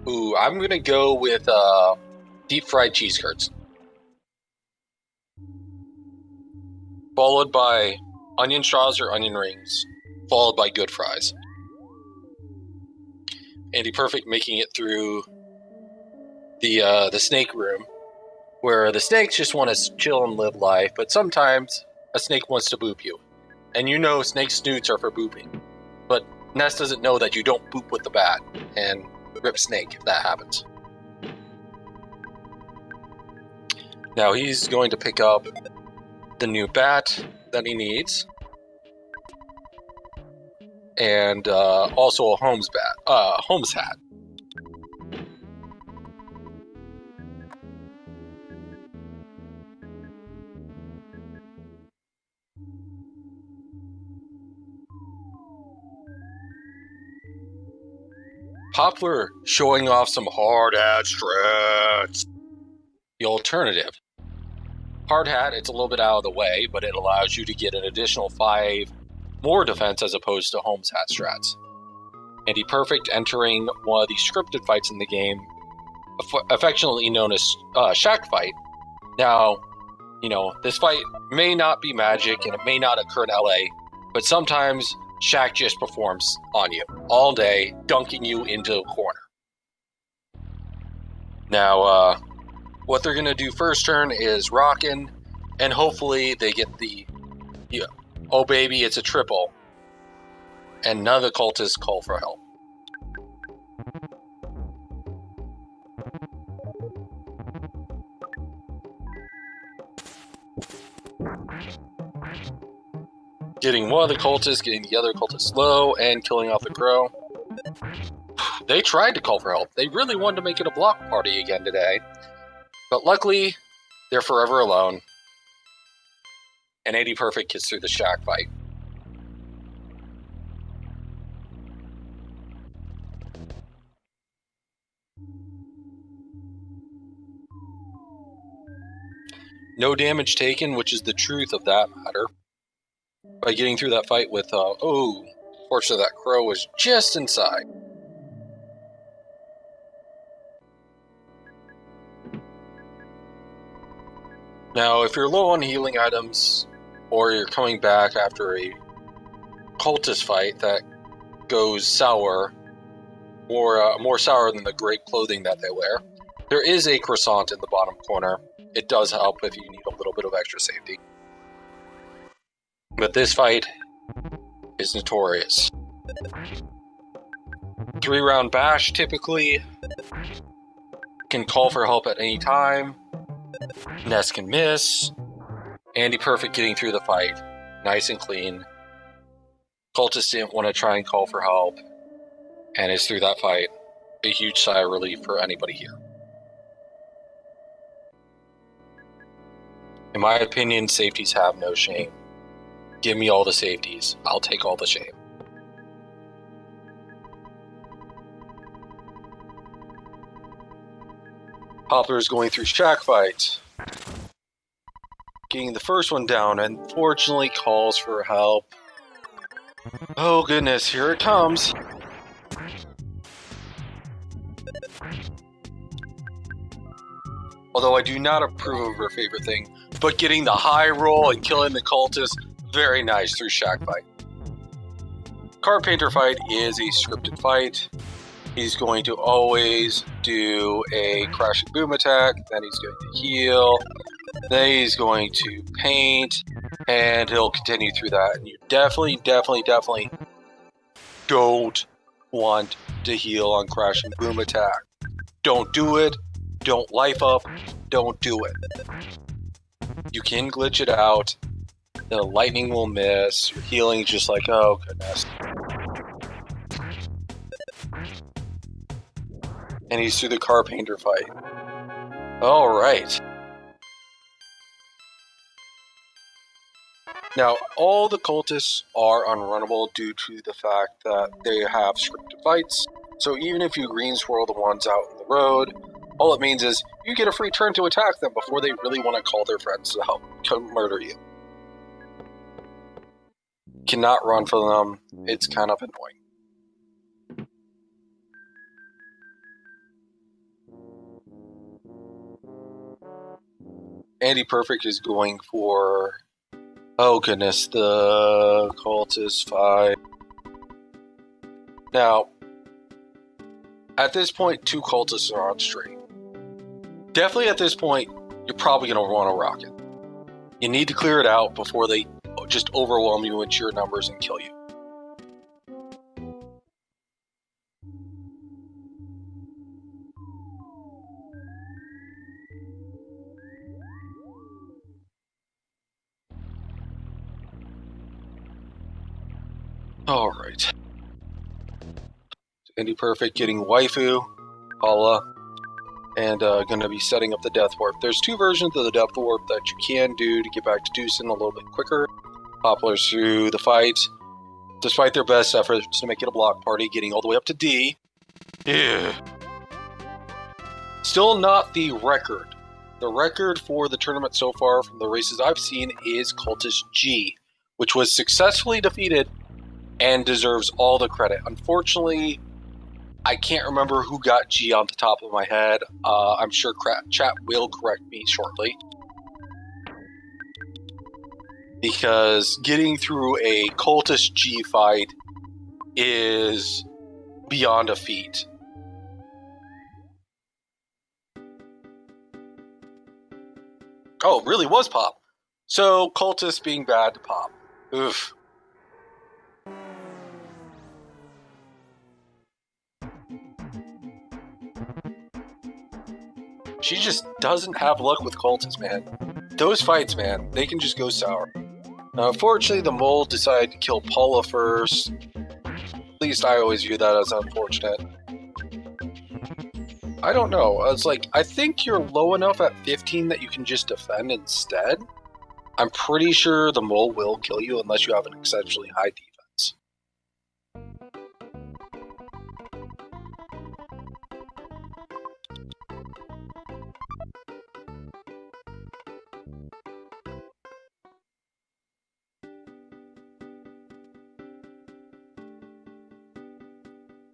Ooh, I'm gonna go with deep fried cheese curds. Followed by onion straws or onion rings, followed by good fries. AndyPerfect making it through the snake room, where the snakes just want to chill and live life, but sometimes a snake wants to boop you. And you know snake snoots are for booping. But Ness doesn't know that you don't boop with the bat and rip snake if that happens. Now he's going to pick up the new bat that he needs. And also a Holmes hat. Poplar showing off some hard hat strats. The alternative. Hard hat, it's a little bit out of the way, but it allows you to get an additional 5 more defense as opposed to Holmes hat strats. AndyPerfect entering one of the scripted fights in the game, affectionately known as Shack Fight. Now, you know, this fight may not be magic and it may not occur in LA, but sometimes Shaq just performs on you all day, dunking you into a corner. Now, what they're going to do first turn is rockin', and hopefully they get the oh baby, it's a triple, and none of the cultists call for help. Getting one of the cultists, getting the other cultist low, and killing off the crow. They tried to call for help. They really wanted to make it a block party again today. But luckily, they're forever alone. And AndyPerfect gets through the Shack fight. No damage taken, which is the truth of that matter. By getting through that fight with, fortunately that crow was just inside. Now, if you're low on healing items, or you're coming back after a cultist fight that goes sour, or more sour than the great clothing that they wear, there is a croissant in the bottom corner. It does help if you need a little bit of extra safety. But this fight is notorious. 3-round bash typically can call for help at any time. Ness can miss. AndyPerfect getting through the fight. Nice and clean. Cultist didn't want to try and call for help, and is through that fight. A huge sigh of relief for anybody here. In my opinion, safeties have no shame. Give me all the safeties. I'll take all the shame. Popplars going through Shack fight. Getting the first one down, unfortunately calls for help. Oh goodness, here it comes. Although I do not approve of her favorite thing, but getting the high roll and killing the cultist, very nice through Shack Fight. Carpenter Fight is a scripted fight. He's going to always do a crash and boom attack, then he's going to heal, then he's going to paint, and he'll continue through that. And you definitely don't want to heal on crash and boom attack. Don't do it. Don't life up. Don't do it. You can glitch it out. The lightning will miss. Your healing is just like, oh goodness. And he's through the Carpenter Fight. Alright. Now, all the cultists are unrunnable due to the fact that they have scripted fights. So even if you green swirl the ones out in the road, all it means is you get a free turn to attack them before they really want to call their friends to help come murder you. Cannot run for them. It's kind of annoying. AndyPerfect is going for, oh goodness, the cultist fight. Now, at this point, 2 cultists are on stream. Definitely at this point, you're probably going to want to rock it. You need to clear it out before they just overwhelm you with sheer numbers and kill you. Alright. AndyPerfect getting waifu, Paula, and going to be setting up the Death Warp. There's 2 versions of the Death Warp that you can do to get back to Deucin a little bit quicker. Popplars through the fight, despite their best efforts to make it a block party, getting all the way up to D. Yeah. Still not the record. The record for the tournament so far from the races I've seen is Cultist G, which was successfully defeated and deserves all the credit. Unfortunately, I can't remember who got G on the top of my head. I'm sure chat will correct me shortly. Because getting through a Cultist G fight is beyond a feat. Oh, it really was Pop. So, Cultist being bad to Pop. Oof. She just doesn't have luck with Cultists, man. Those fights, man, they can just go sour. Now, unfortunately, the mole decided to kill Paula first. At least I always view that as unfortunate. I don't know. It's like, I think you're low enough at 15 that you can just defend instead. I'm pretty sure the mole will kill you unless you have an exceptionally high defense.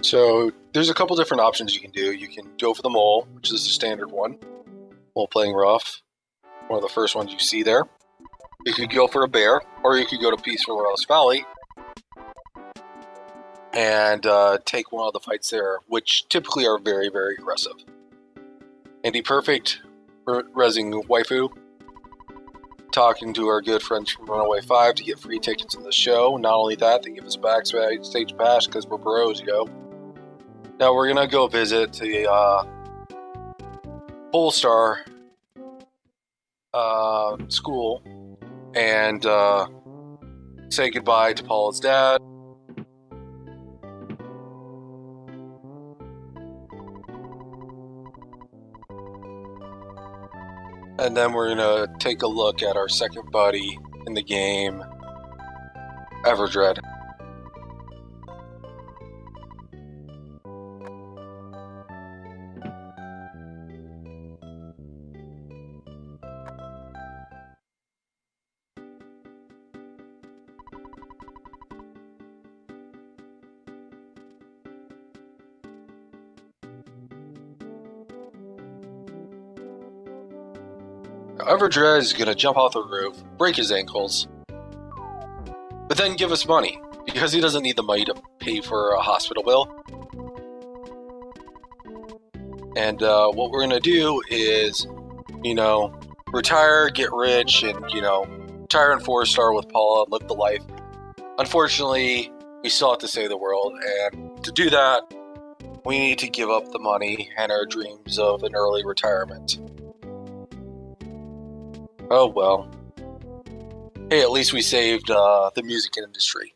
So there's a couple different options you can do. You can go for the mole, which is the standard one. Mole playing rough. One of the first ones you see there. You could go for a bear, or you could go to Peaceful Rose Valley and take one of the fights there, which typically are very, very aggressive. AndyPerfect, resing waifu, talking to our good friends from Runaway 5 to get free tickets to the show. Not only that, they give us a backstage pass because we're bros, yo. Now we're gonna go visit the Polestar school and say goodbye to Paula's dad. And then we're gonna take a look at our second buddy in the game, Everdread. Everdred is going to jump off the roof, break his ankles, but then give us money, because he doesn't need the money to pay for a hospital bill. And what we're going to do is, retire, get rich, and, retire in 4-star with Paula and live the life. Unfortunately, we still have to save the world, and to do that, we need to give up the money and our dreams of an early retirement. Oh well. Hey, at least we saved the music industry.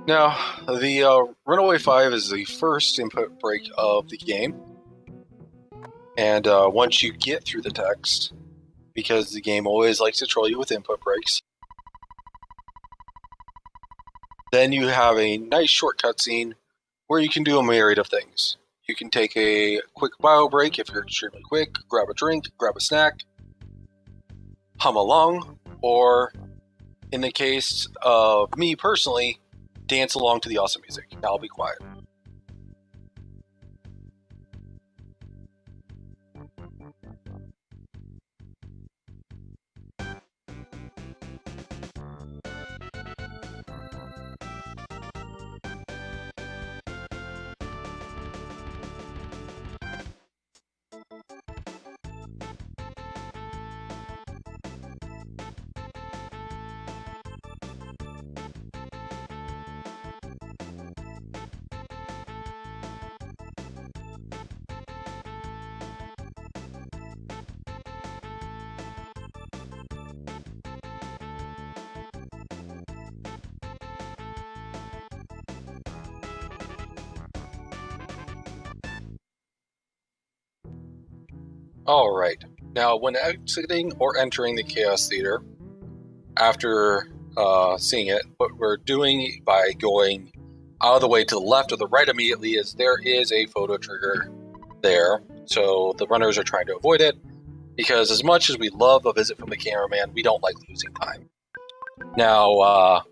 Now, the Runaway 5 is the first input break of the game. And once you get through the text, because the game always likes to troll you with input breaks, then you have a nice short cutscene where you can do a myriad of things. You can take a quick bio break if you're extremely quick, grab a drink, grab a snack, hum along, or in the case of me personally, dance along to the awesome music. Now I'll be quiet. Alright, now when exiting or entering the Chaos Theater, after seeing it, what we're doing by going out of the way to the left or the right immediately is there is a photo trigger there, so the runners are trying to avoid it, because as much as we love a visit from the cameraman, we don't like losing time. Now,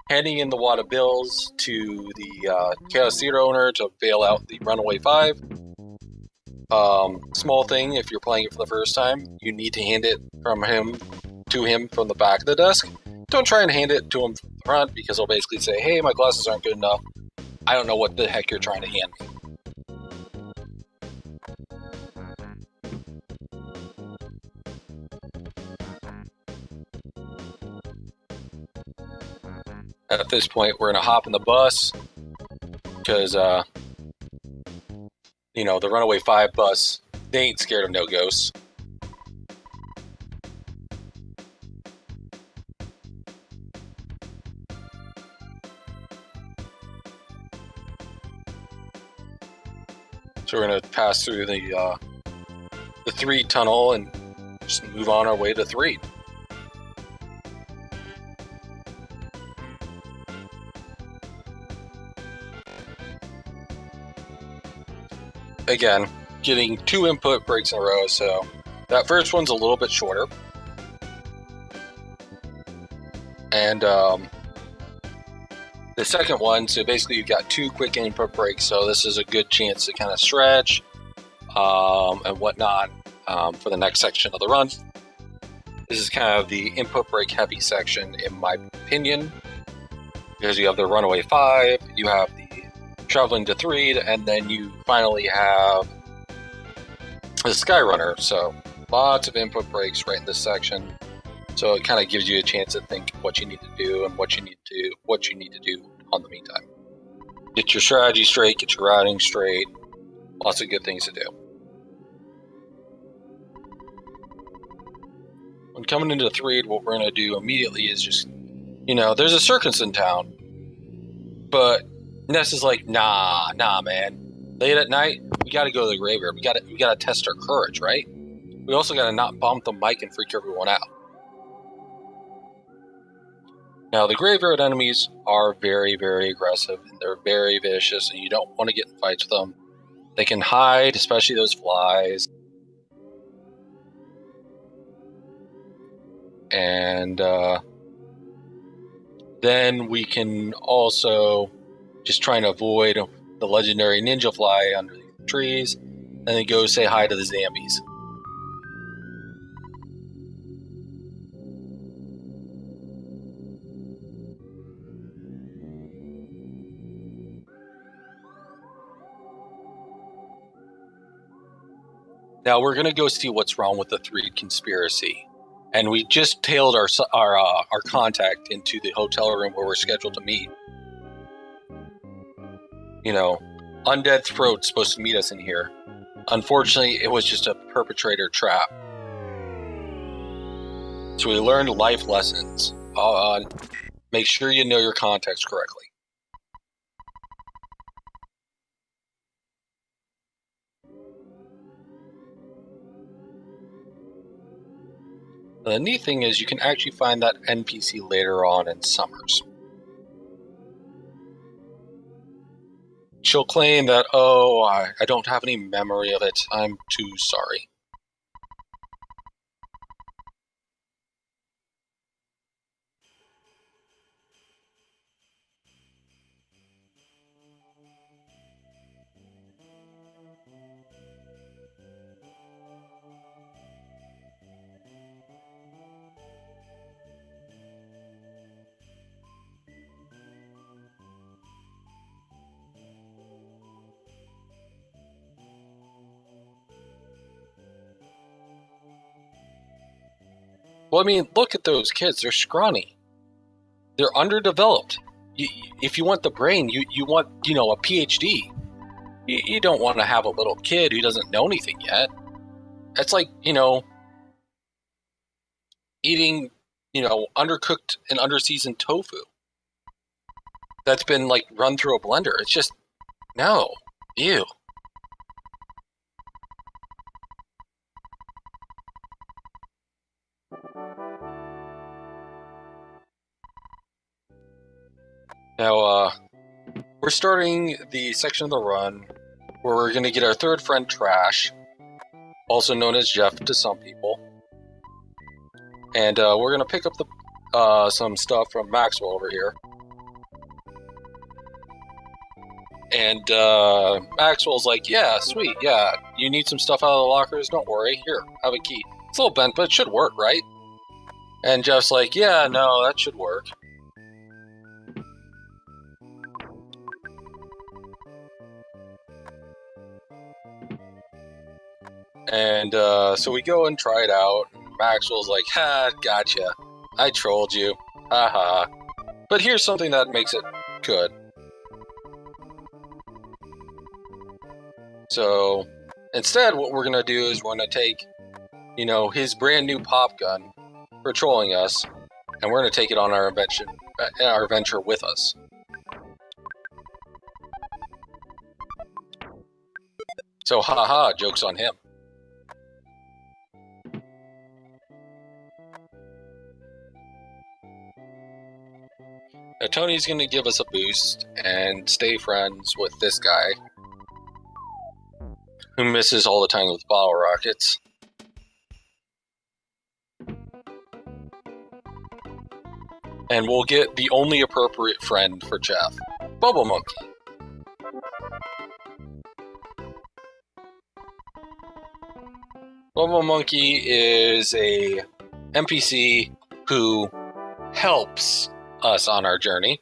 handing in the wad of bills to the Chaos Theater owner to bail out the Runaway 5. Small thing, if you're playing it for the first time, you need to hand it from him to him from the back of the desk. Don't try and hand it to him from the front, because he'll basically say, hey, my glasses aren't good enough. I don't know what the heck you're trying to hand me. At this point, we're going to hop in the bus, because, the Runaway 5 bus, they ain't scared of no ghosts. So we're going to pass through the 3 tunnel and just move on our way to 3. Again, getting 2 input breaks in a row, so that first one's a little bit shorter. And the second one, so basically you've got 2 quick input breaks, so this is a good chance to kind of stretch and whatnot for the next section of the run. This is kind of the input break heavy section, in my opinion, because you have the Runaway 5, you have the traveling to 3, and then you finally have the Skyrunner. So lots of input breaks right in this section. So it kind of gives you a chance to think what you need to do and what you need to do on the meantime. Get your strategy straight, get your routing straight. Lots of good things to do. When coming into 3, what we're going to do immediately is just, there's a circus in town, but Ness is like, nah, man. Late at night, we gotta go to the graveyard. We gotta test our courage, right? We also gotta not bump the mic and freak everyone out. Now, the graveyard enemies are very, very aggressive, and they're very vicious, and you don't want to get in fights with them. They can hide, especially those flies. And then we can also just try and avoid the legendary ninja fly under the trees, and then go say hi to the zombies. Now we're gonna go see what's wrong with the Three Conspiracy, and we just tailed our contact into the hotel room where we're scheduled to meet. You know, Undead Throat's supposed to meet us in here. Unfortunately, it was just a perpetrator trap. So we learned life lessons. Make sure you know your context correctly. The neat thing is you can actually find that NPC later on in Summers. She'll claim that, oh, I don't have any memory of it. I'm too sorry. Well, I mean, look at those kids. They're scrawny. They're underdeveloped. If you want the brain, you want, a PhD. You don't want to have a little kid who doesn't know anything yet. It's like, eating, undercooked and underseasoned tofu that's been, run through a blender. It's just, no. Ew. Now, we're starting the section of the run where we're going to get our third friend, Trash, also known as Jeff to some people. And we're going to pick up some stuff from Maxwell over here. And Maxwell's like, yeah, sweet, yeah, you need some stuff out of the lockers? Don't worry, here, have a key. It's a little bent, but it should work, right? And Jeff's like, yeah, no, that should work. And so we go and try it out. Maxwell's like, ha, gotcha. I trolled you. Haha. But here's something that makes it good. So instead, what we're going to do is we're going to take, his brand new pop gun for trolling us, and we're going to take it on our adventure with us. So, haha, joke's on him. Now, Tony's going to give us a boost and stay friends with this guy who misses all the time with bottle rockets. And we'll get the only appropriate friend for Jeff, Bubble Monkey. Bubble Monkey is a NPC who helps us on our journey.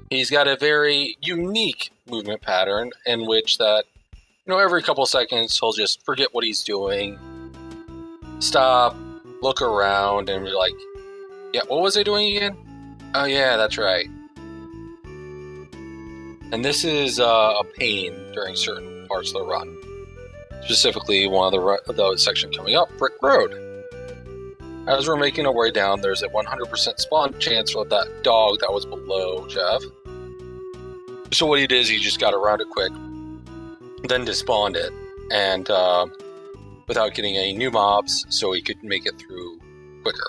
He's got a very unique movement pattern in which that, every couple seconds he'll just forget what he's doing, stop, look around, and be like, yeah, what was I doing again? Oh yeah, that's right. And this is a pain during certain parts of the run. Specifically, one of the section coming up, Brick Road. As we're making our way down, there's a 100% spawn chance for that dog that was below Jeff. So what he did is he just got around it quick, then despawned it, and without getting any new mobs, so he could make it through quicker.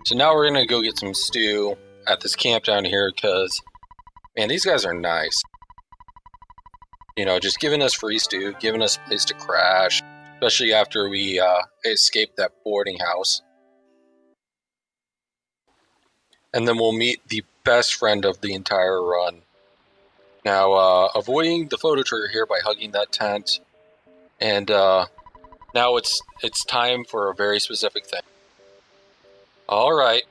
So now we're gonna go get some stew at this camp down here because, man, these guys are nice. You know, just giving us free stew, giving us a place to crash, especially after we escaped that boarding house. And then we'll meet the best friend of the entire run. Now, avoiding the photo trigger here by hugging that tent, and now it's time for a very specific thing. All right,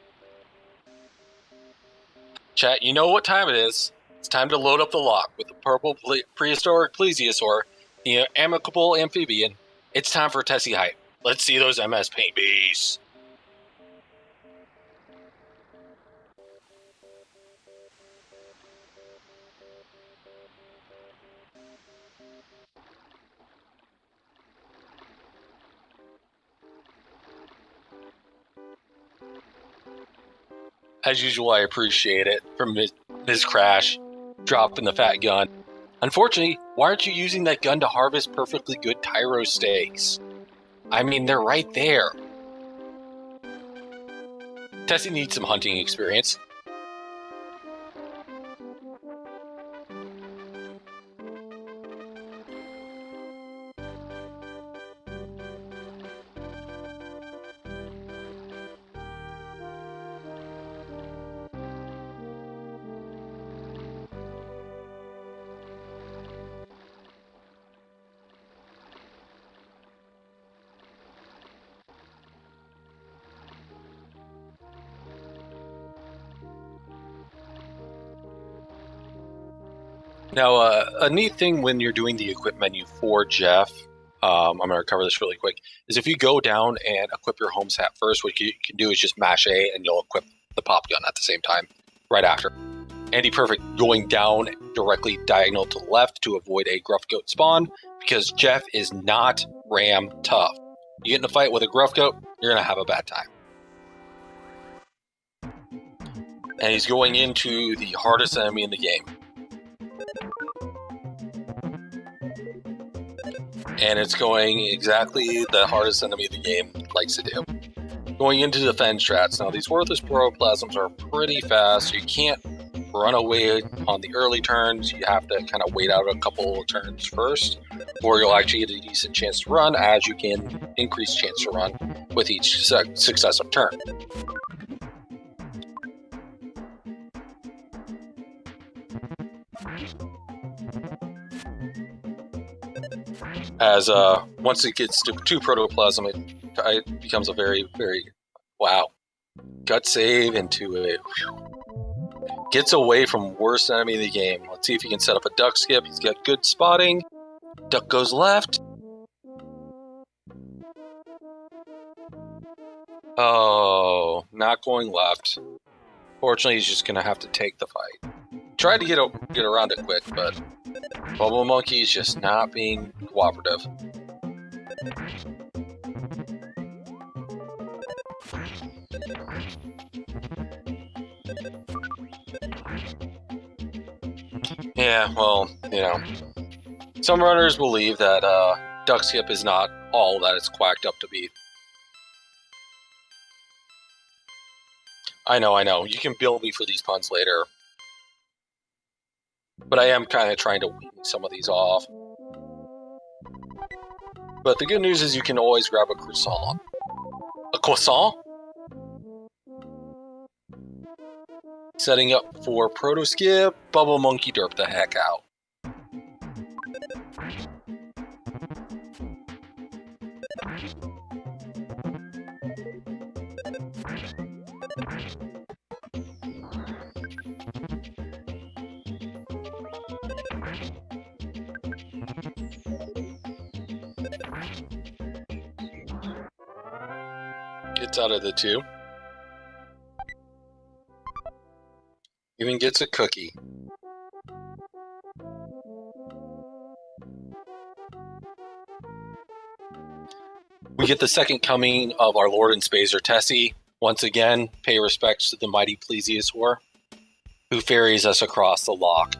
chat, you know what time it is. It's time to load up the lock with the purple prehistoric plesiosaur, the amicable amphibian. It's time for Tessie hype. Let's see those MS paint beasts. As usual, I appreciate it from Ms. Crash dropping the fat gun. Unfortunately, why aren't you using that gun to harvest perfectly good Tyro steaks? I mean, they're right there. Tessie needs some hunting experience. Now, a neat thing when you're doing the equip menu for Jeff, I'm going to cover this really quick, is if you go down and equip your home's hat first, what you can do is just mash A and you'll equip the pop gun at the same time, right after. AndyPerfect going down directly diagonal to the left to avoid a gruff goat spawn, because Jeff is not ram tough. You get in a fight with a gruff goat, you're going to have a bad time. And he's going into the hardest enemy in the game. And it's going exactly the hardest enemy of the game likes to do. Going into defense strats. Now, these worthless protoplasms are pretty fast. You can't run away on the early turns. You have to kind of wait out a couple of turns first, or you'll actually get a decent chance to run, as you can increase chance to run with each successive turn. As once it gets to 2 protoplasm, it becomes a very, very, wow, gut save into it. Gets away from worst enemy in the game. Let's see if he can set up a duck skip. He's got good spotting. Duck goes left. Oh, not going left. Fortunately, he's just gonna have to take the fight. Tried to get around it quick, but Bubble Monkey is just not being cooperative. Yeah, well, you know, some runners believe that duck skip is not all that it's quacked up to be. I know. You can bill me for these puns later. But I am kind of trying to wean some of these off. But the good news is you can always grab a croissant. A croissant? Setting up for Proto Skip, Bubble Monkey derp the heck out. Gets out of the 2. Even gets a cookie. We get the second coming of our Lord and Spacer Tessie. Once again, pay respects to the mighty plesiosaur, who ferries us across the lock.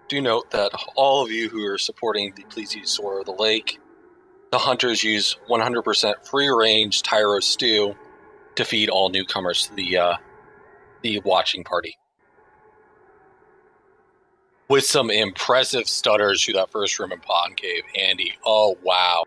Do note that all of you who are supporting the Plesiosaur of the Lake, the hunters use 100% free-range Tyro stew to feed all newcomers to the watching party. With some impressive stutters through that first room in Pond Cave, Andy. Oh, wow.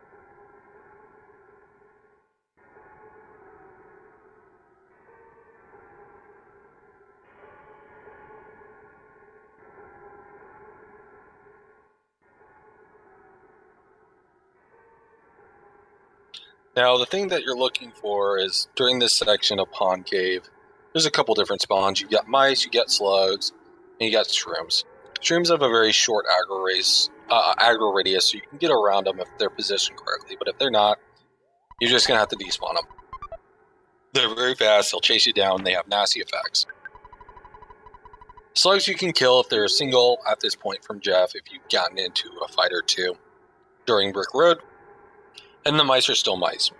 Now, the thing that you're looking for is, during this section of Pond Cave, there's a couple different spawns. You got mice, you got slugs, and you got shrooms. Shrooms have a very short aggro radius, so you can get around them if they're positioned correctly, but if they're not, you're just going to have to despawn them. They're very fast, they'll chase you down, they have nasty effects. Slugs you can kill if they're single at this point from Jeff, if you've gotten into a fight or two during Brick Road. And the mice are still mice.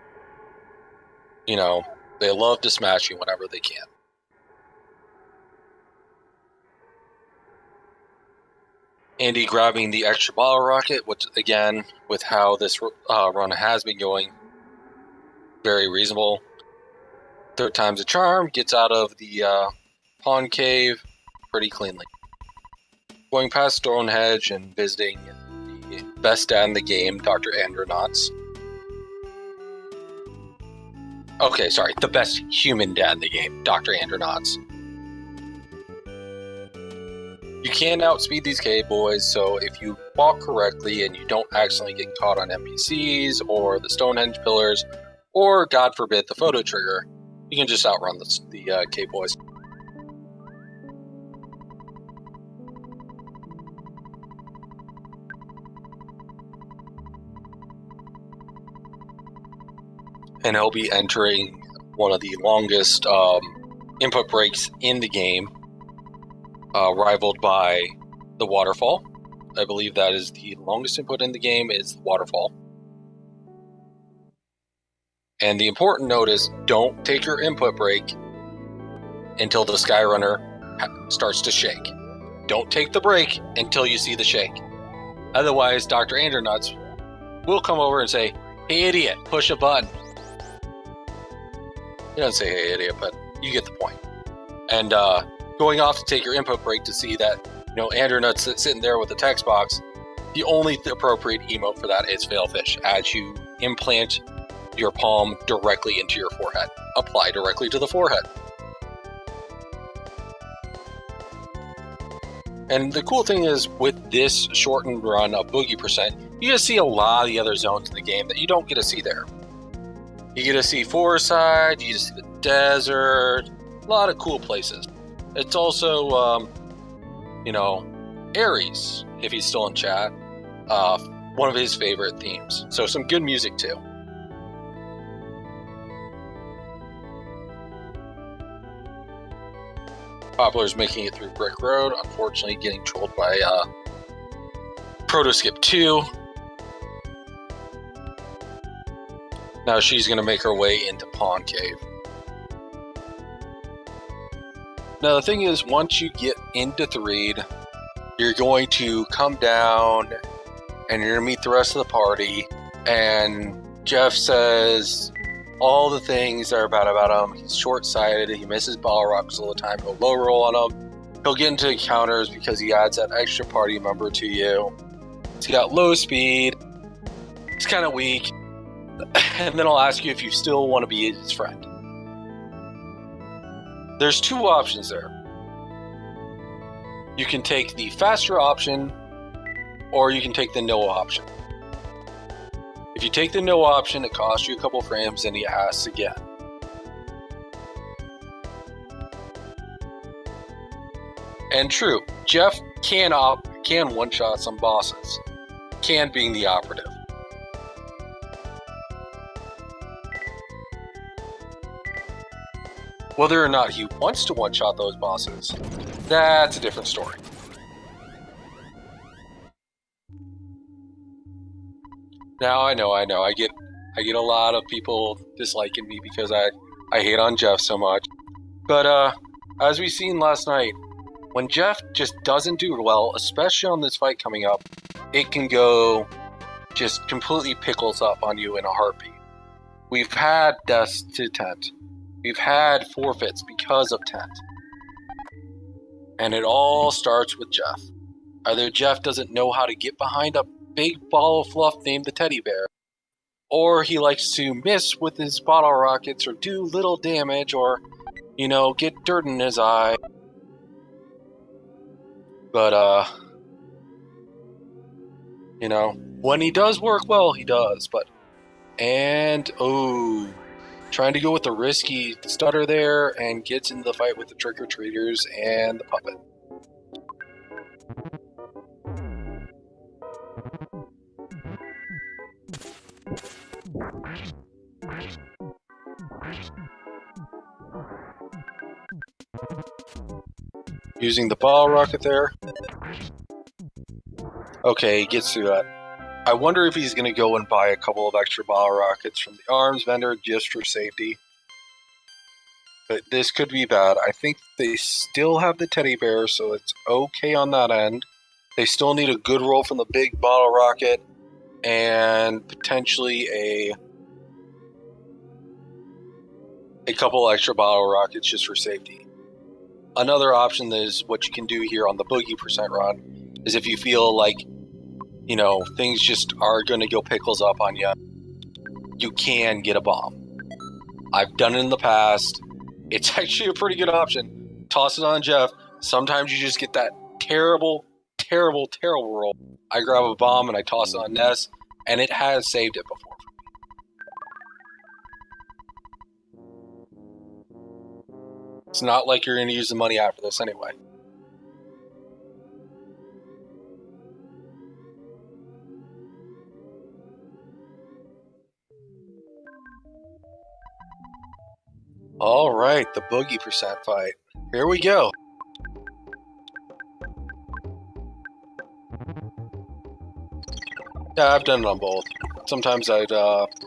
You know, they love to smash you whenever they can. Andy grabbing the extra bottle rocket, which again, with how this run has been going, very reasonable. Third time's a charm, gets out of the Pond Cave pretty cleanly. Going past Stonehenge and visiting the best dad in the game, Dr. Andronauts. Okay, sorry, the best human dad in the game, Dr. Andronauts. You can outspeed these cave boys, so if you walk correctly and you don't accidentally get caught on NPCs or the Stonehenge pillars, or, God forbid, the photo trigger, you can just outrun the cave boys. And he'll be entering one of the longest input breaks in the game, rivaled by the waterfall. I believe that is the longest input in the game is the waterfall. And the important note is, don't take your input break until the Skyrunner starts to shake. Don't take the break until you see the shake. Otherwise, Dr. Andronauts will come over and say, "Hey idiot, push a button." He doesn't say "hey idiot," but you get the point. And going off to take your input break to see that, Andronauts sitting there with the text box, the only appropriate emote for that is Failfish, as you implant your palm directly into your forehead. Apply directly to the forehead. And the cool thing is, with this shortened run of Boogie Percent, you get to see a lot of the other zones in the game that you don't get to see there. You get to see Foreside, you get to see the desert, a lot of cool places. It's also, Ares, if he's still in chat, one of his favorite themes. So some good music too. Popplars making it through Brick Road, unfortunately getting trolled by Protoskip 2. Now she's going to make her way into Pond Cave. Now the thing is, once you get into Threed, you're going to come down and you're going to meet the rest of the party, and Jeff says all the things that are bad about him. He's short-sighted, he misses ball rocks all the time, he'll low roll on them, he'll get into encounters because he adds that extra party member to you. He's got low speed, he's kind of weak, and then I'll ask you if you still want to be his friend. There's two options there. You can take the faster option, or you can take the no option. If you take the no option, it costs you a couple frames, and he asks again. And true, Jeff can one-shot some bosses. Can being the operative. Whether or not he wants to one-shot those bosses, that's a different story. Now I know, I get a lot of people disliking me because I hate on Jeff so much. But as we seen last night, When Jeff just doesn't do well, especially on this fight coming up, it can go just completely pickles up on you in a heartbeat. We've had deaths to Tent. We've had forfeits because of Tent. And it all starts with Jeff. Either Jeff doesn't know how to get behind a big ball of fluff named the teddy bear, or he likes to miss with his bottle rockets or do little damage or, get dirt in his eye. But, when he does work well, he does. Trying to go with the risky stutter there and gets into the fight with the trick-or-treaters and the puppet. Using the ball rocket there. Okay, he gets through that. I wonder if he's going to go and buy a couple of extra ball rockets from the arms vendor just for safety. But this could be bad. I think they still have the teddy bear, so it's okay on that end. They still need a good roll from the big bottle rocket and potentially a couple extra bottle rockets just for safety. Another option is what you can do here on the boogie percent run is if you feel like, things just are going to go pickles up on you, you can get a bomb. I've done it in the past. It's actually a pretty good option. Toss it on Jeff. Sometimes you just get that terrible, terrible, terrible roll. I grab a bomb and I toss it on Ness, and it has saved it before. It's not like you're going to use the money after this anyway. All right, the boogie percent fight. Here we go. Yeah, I've done it on both. Sometimes I'd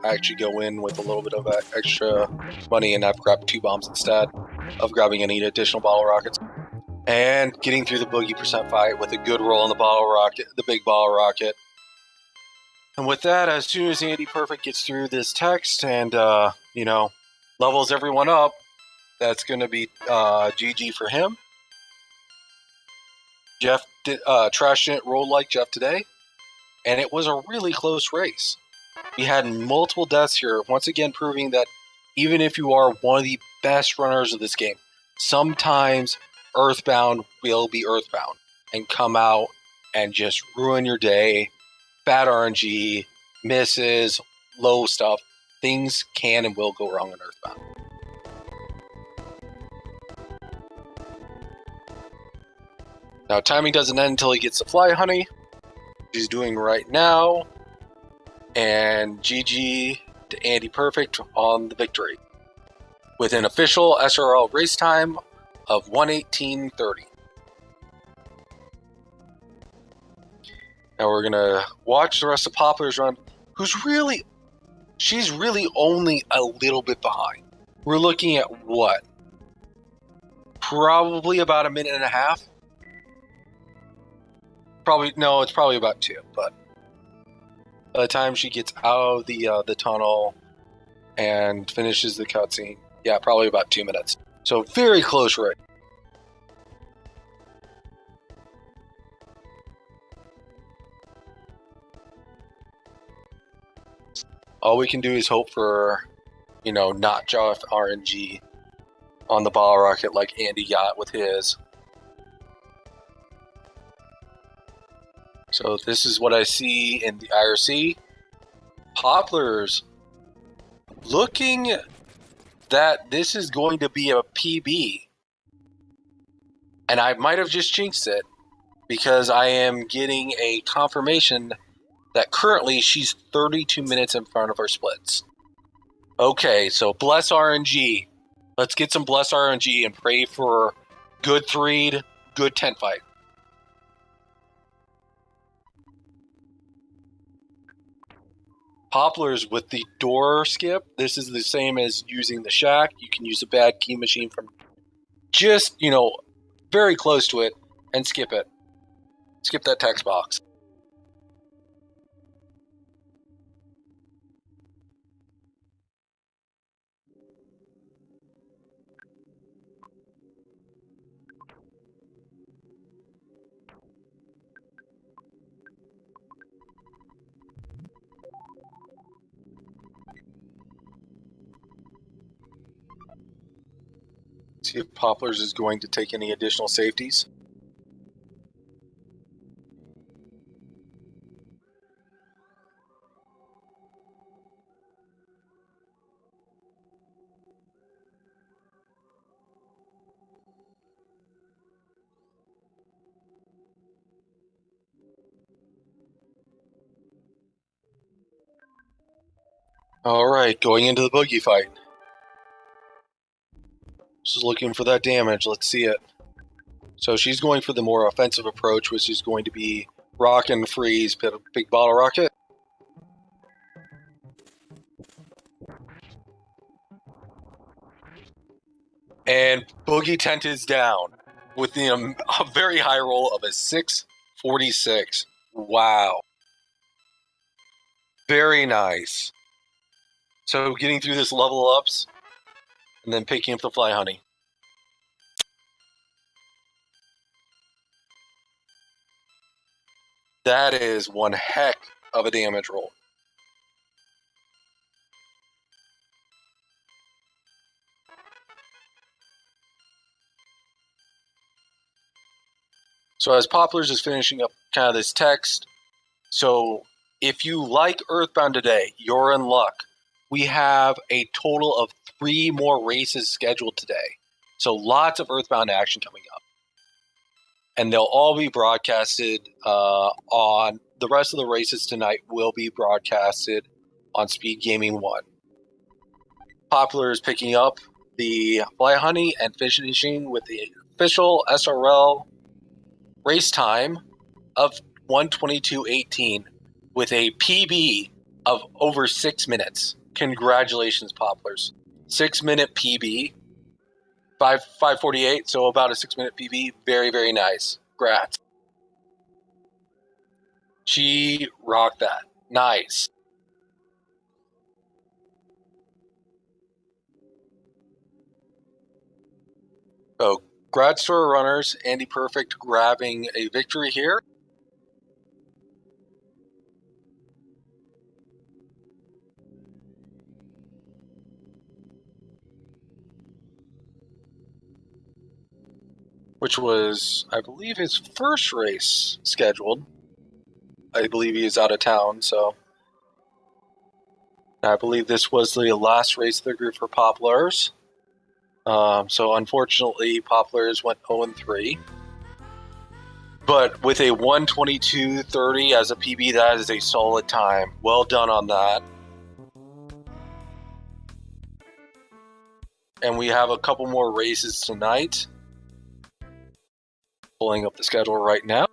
actually go in with a little bit of extra money and I've grabbed 2 bombs instead of grabbing any additional bottle rockets. And getting through the boogie percent fight with a good roll on the bottle rocket, the big bottle rocket. And with that, as soon as AndyPerfect gets through this text and, levels everyone up, that's going to be GG for him. Jeff Trash didn't roll like Jeff today, and it was a really close race. We had multiple deaths here, once again proving that even if you are one of the best runners of this game, sometimes Earthbound will be Earthbound and come out and just ruin your day. Bad RNG, misses, low stuff. Things can and will go wrong in Earthbound. Now, timing doesn't end until he gets the fly honey, which he's doing right now. And GG to AndyPerfect on the victory with an official SRL race time of 1:18:30. Now we're going to watch the rest of Popplars run, she's really only a little bit behind. We're looking at what? Probably about a minute and a half. It's probably about 2, but by the time she gets out of the tunnel and finishes the cutscene, yeah, probably about 2 minutes. So very close race. All we can do is hope for, not Jeff RNG on the ball rocket like Andy got with his. So this is what I see in the IRC. Popplars looking that this is going to be a PB. And I might have just jinxed it because I am getting a confirmation that currently she's 32 minutes in front of our splits. Okay, so bless RNG. Let's get some bless RNG and pray for good 3'd, good tent fight. Popplars with the door skip. This is the same as using the shack. You can use a bad key machine from just, very close to it and skip it. Skip that text box. See if Popplars is going to take any additional safeties. All right, going into the boogie fight. She's looking for that damage. Let's see it. So she's going for the more offensive approach, which is going to be rock and freeze, big bottle rocket. And Boogie Tent is down with a very high roll of a 646. Wow. Very nice. So getting through this level ups and then picking up the fly honey. That is one heck of a damage roll. So as Popplars is finishing up kind of this text, so if you like Earthbound today, you're in luck. We have a total of 3 more races scheduled today. So lots of Earthbound action coming up. And they'll all be broadcasted on the rest of the races tonight will be broadcasted on Speed Gaming 1. Poplar is picking up the Fly Honey and finishing with the official SRL race time of 1:22.18 with a PB of over 6 minutes. Congratulations, Popplars. 6-minute PB. 5:48, so about a 6-minute PB. Very, very nice. Congrats. She rocked that. Nice. So, Grad Store runners, AndyPerfect grabbing a victory here. Which was, I believe, his first race scheduled. I believe he is out of town, so I believe this was the last race of the group for Popplars. So unfortunately, Popplars went 0-3. But with a 1:22.30 as a PB, that is a solid time. Well done on that. And we have a couple more races tonight. Pulling up the schedule right now.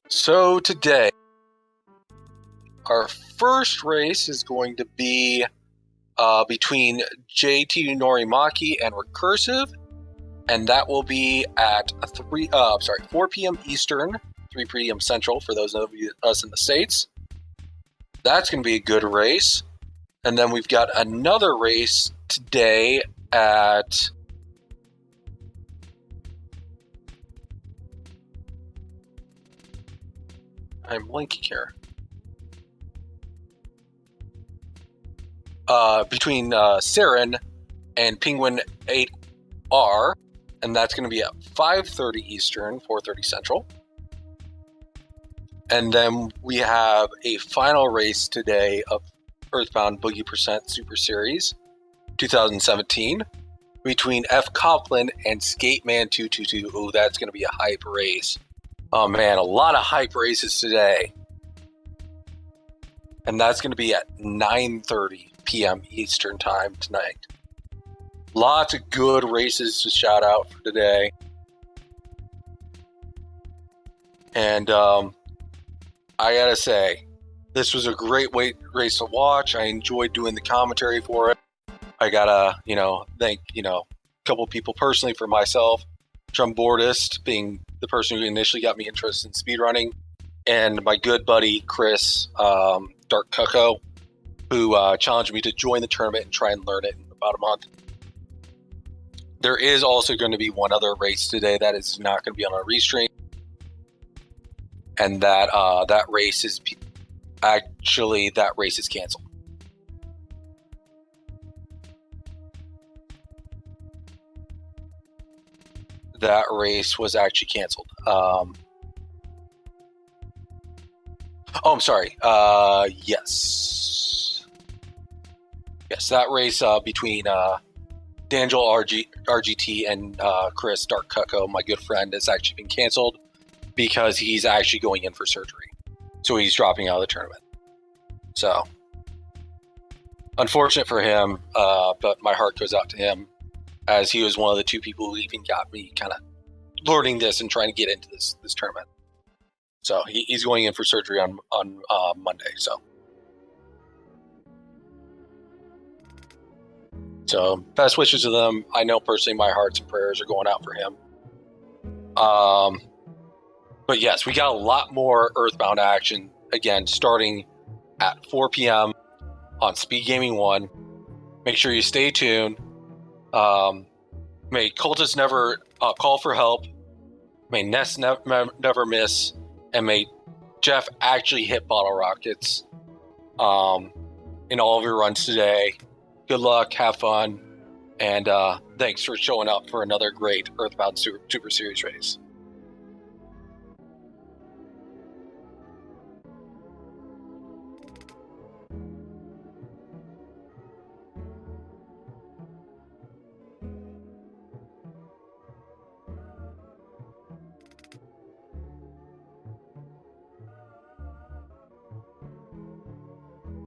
So today, our first race is going to be between JT Norimaki and Recursive, and that will be at 4 p.m. Eastern, 3 p.m. Central for those of us in the States. That's going to be a good race. And then we've got another race today at I'm blinking here. Between Saren and Penguin 8R, and that's going to be at 5:30 Eastern, 4:30 Central. And then we have a final race today of Earthbound Boogey Percent Super Series 2017 between F. Coplin and Skateman 222. Oh, that's going to be a hype race. Oh man, a lot of hype races today. And that's going to be at 9:30 p.m. Eastern Time tonight. Lots of good races to shout out for today. And I gotta say, this was a great race to watch. I enjoyed doing the commentary for it. I gotta, thank, a couple people personally. For myself, Trumbordist being the person who initially got me interested in speedrunning, and my good buddy Chris, Dark Cucko, who challenged me to join the tournament and try and learn it in about a month. There is also going to be one other race today that is not going to be on a restream, and that race is canceled. That race was actually canceled. I'm sorry. Yes, that race between D'Angelo RGT and Chris Dark Cucko, my good friend, has actually been canceled because he's actually going in for surgery. So he's dropping out of the tournament. So, unfortunate for him, but my heart goes out to him, as he was one of the two people who even got me kind of learning this and trying to get into this tournament. So he's going in for surgery on Monday. So best wishes to them. I know personally my hearts and prayers are going out for him. But yes, we got a lot more Earthbound action, again, starting at 4 p.m. on Speed Gaming 1. Make sure you stay tuned. May cultists never call for help. May Ness never miss. And may Jeff actually hit bottle rockets in all of your runs today. Good luck, have fun, and thanks for showing up for another great Earthbound Super Series race.